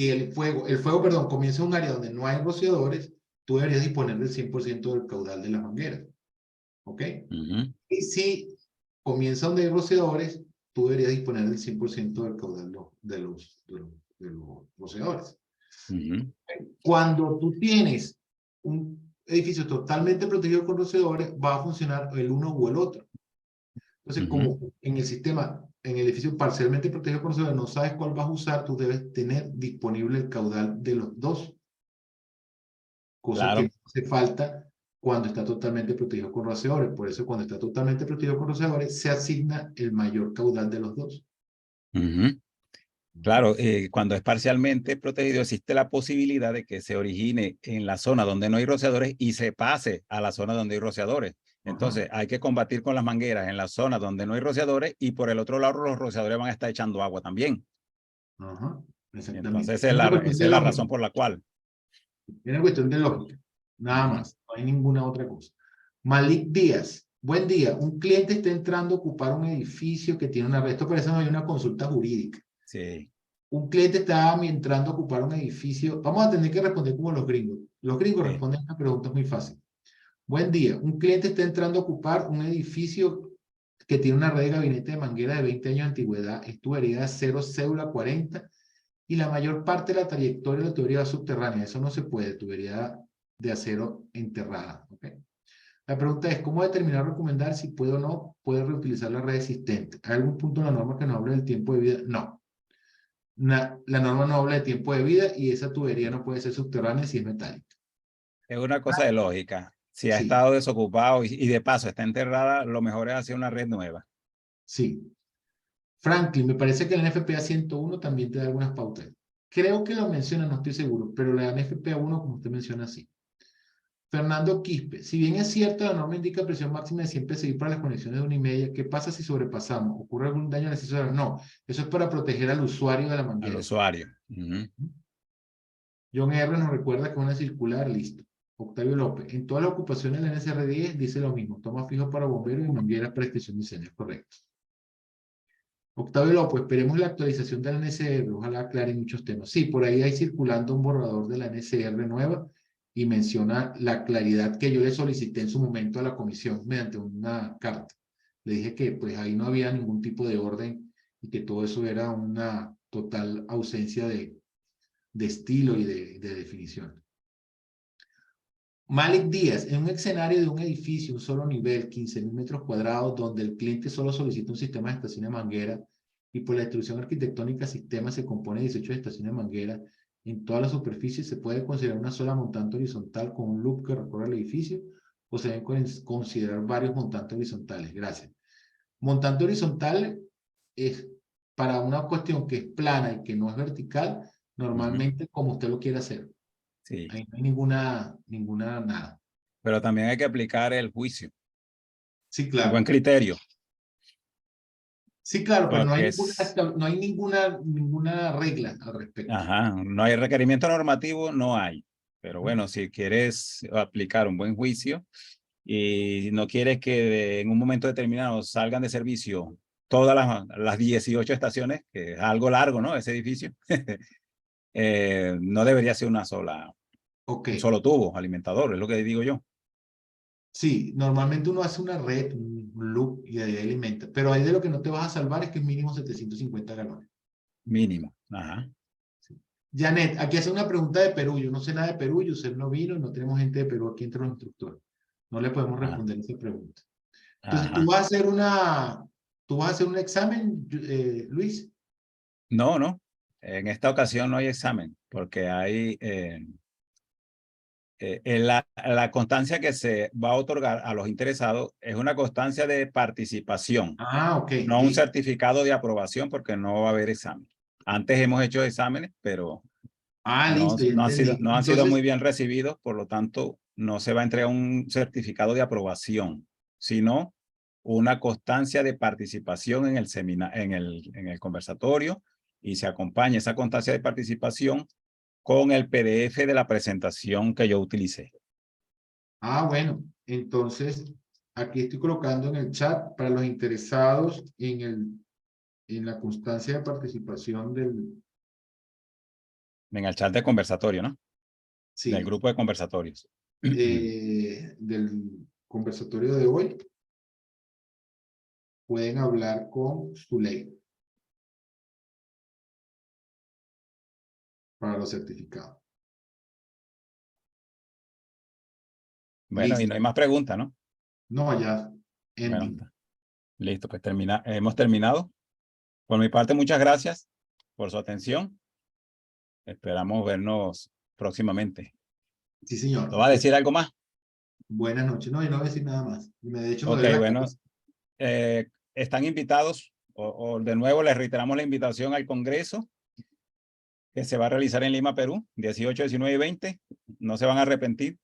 el fuego, perdón, comienza en un área donde no hay rociadores, tú deberías disponer del 100% del caudal de la manguera. ¿Ok? Y si comienza donde hay rociadores, tú deberías disponer del 100% del caudal de los rociadores. Cuando tú tienes un edificio totalmente protegido con rociadores, va a funcionar el uno o el otro. Entonces, como en el sistema, en el edificio parcialmente protegido con rociadores, no sabes cuál vas a usar, tú debes tener disponible el caudal de los dos. Cosa que Claro. no hace falta cuando está totalmente protegido con rociadores. Por eso, cuando está totalmente protegido con rociadores, se asigna el mayor caudal de los dos. Claro, cuando es parcialmente protegido, existe la posibilidad de que se origine en la zona donde no hay rociadores y se pase a la zona donde hay rociadores. Entonces, hay que combatir con las mangueras en la zona donde no hay rociadores y por el otro lado los rociadores van a estar echando agua también. Exactamente. Entonces, esa es la razón por la cual. Es una cuestión de lógica, nada más, no hay ninguna otra cosa. Malik Díaz, buen día. Un cliente está entrando a ocupar un edificio que tiene una red. Esto parece que no hay una consulta jurídica. Sí. Un cliente está entrando a ocupar un edificio. Vamos a tener que responder como los gringos. Los gringos responden a preguntas muy fáciles. Buen día. Un cliente está entrando a ocupar un edificio que tiene una red de gabinete de manguera de 20 años de antigüedad. Es tubería 0, cédula 40. Y la mayor parte de la trayectoria de la tubería subterránea. Eso no se puede, tubería de acero enterrada. ¿Okay? La pregunta es, ¿cómo determinar o recomendar si puede o no puede reutilizar la red existente? ¿Hay algún punto en la norma que nos hable del tiempo de vida? No. La norma no habla de tiempo de vida y esa tubería no puede ser subterránea si es metálica. Es una cosa de lógica. Si ha Sí. estado desocupado y de paso está enterrada, lo mejor es hacer una red nueva. Sí. Franklin, me parece que la NFPA 101 también te da algunas pautas. Creo que lo menciona, no estoy seguro, pero la NFPA 1, como usted menciona, sí. Fernando Quispe, si bien es cierto, la norma indica presión máxima de 100 PSI para las conexiones de 1,5, ¿qué pasa si sobrepasamos? ¿Ocurre algún daño al acceso? No, eso es para proteger al usuario de la manguera. Al usuario. John R. nos recuerda que una circular, listo. Octavio López, en todas las ocupaciones de la NSR 10 dice lo mismo, toma fijo para bomberos y mangueras para extinción de incendios, correcto. Octavio López, esperemos la actualización de la NSR, ojalá aclare muchos temas. Sí, por ahí hay circulando un borrador de la NSR nueva y menciona la claridad que yo le solicité en su momento a la comisión mediante una carta. Le dije que pues ahí no había ningún tipo de orden y que todo eso era una total ausencia de estilo y de definición. Malik Díaz, en un escenario de un edificio, un solo nivel, 15.000 metros cuadrados, donde el cliente solo solicita un sistema de estación de manguera y por la distribución arquitectónica sistema se compone de 18 estaciones de manguera en toda la superficie, ¿se puede considerar una sola montante horizontal con un loop que recorre el edificio o se deben considerar varios montantes horizontales? Gracias. Montante horizontal es para una cuestión que es plana y que no es vertical, normalmente como usted lo quiere hacer. Sí. Ahí no hay ninguna nada. Pero también hay que aplicar el juicio. Sí, El claro. buen criterio. Sí, claro, pero no hay, Es... no hay ninguna regla al respecto. Ajá, no hay requerimiento normativo, no hay. Pero bueno, si quieres aplicar un buen juicio y no quieres que en un momento determinado salgan de servicio todas las 18 estaciones, que es algo largo, ¿no? Ese edificio. No debería ser un solo tubo alimentador, es lo que digo yo. Sí, normalmente uno hace una red, un loop y de ahí alimenta, pero ahí de lo que no te vas a salvar es que es mínimo 750 galones. Mínimo. Ajá. Janet, aquí hace una pregunta de Perú. Yo no sé nada de Perú, usted no vino, no tenemos gente de Perú aquí entre los instructores. No le podemos Ajá. responder esa pregunta. Entonces, Ajá. tú vas a hacer un examen, Luis. No, no. En esta ocasión no hay examen porque hay la constancia que se va a otorgar a los interesados es una constancia de participación, Ah, ok, no un listo. certificado de aprobación porque no va a haber examen. Antes hemos hecho exámenes, pero Ah, listo, ya entendí. no han sido muy Entonces, bien recibidos, por lo tanto, no se va a entregar un certificado de aprobación, sino una constancia de participación en el en el conversatorio, y se acompaña esa constancia de participación con el PDF de la presentación que yo utilicé. bueno, entonces, aquí estoy colocando en el chat para los interesados en la constancia de participación En el chat de conversatorio, ¿no? Del sí, grupo de conversatorios. del conversatorio de hoy. Pueden hablar con Zuley para los certificados. Bueno, y Listo. no hay más preguntas, ¿no? No, ya. Bueno, Ending. listo, pues hemos terminado. Por mi parte, muchas gracias por su atención. Esperamos vernos próximamente. Sí, señor. ¿No va a decir algo más? Buenas noches. No, yo no voy a decir nada más. De hecho, me Ok, duele la bueno, cabeza. están invitados, o de nuevo les reiteramos la invitación al Congreso que se va a realizar en Lima, Perú, 18, 19 y 20. No se van a arrepentir.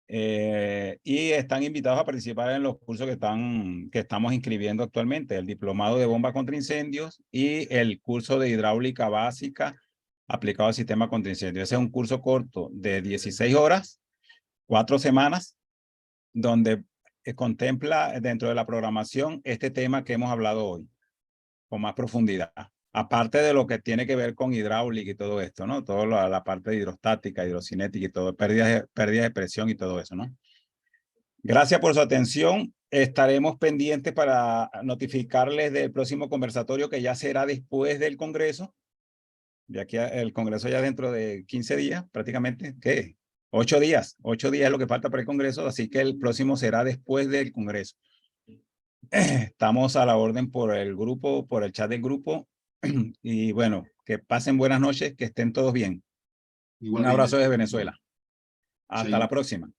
Y están invitados a participar en los cursos que estamos inscribiendo actualmente, el diplomado de bomba contra incendios y el curso de hidráulica básica aplicado al sistema contra incendios. Ese es un curso corto de 16 horas, 4 semanas, donde contempla dentro de la programación este tema que hemos hablado hoy con más profundidad. Aparte de lo que tiene que ver con hidráulica y todo esto, ¿no? Toda la parte de hidrostática, hidrocinética y todo, pérdidas de presión y todo eso, ¿no? Gracias por su atención. Estaremos pendientes para notificarles del próximo conversatorio que ya será después del Congreso. De aquí el Congreso ya dentro de 15 días, prácticamente. ¿Qué? 8 días. 8 días es lo que falta para el Congreso, así que el próximo será después del Congreso. Estamos a la orden por el grupo, por el chat del grupo. Y bueno, que pasen buenas noches, que estén todos bien. Un Igualmente. abrazo desde Venezuela. Hasta la Chaito. próxima.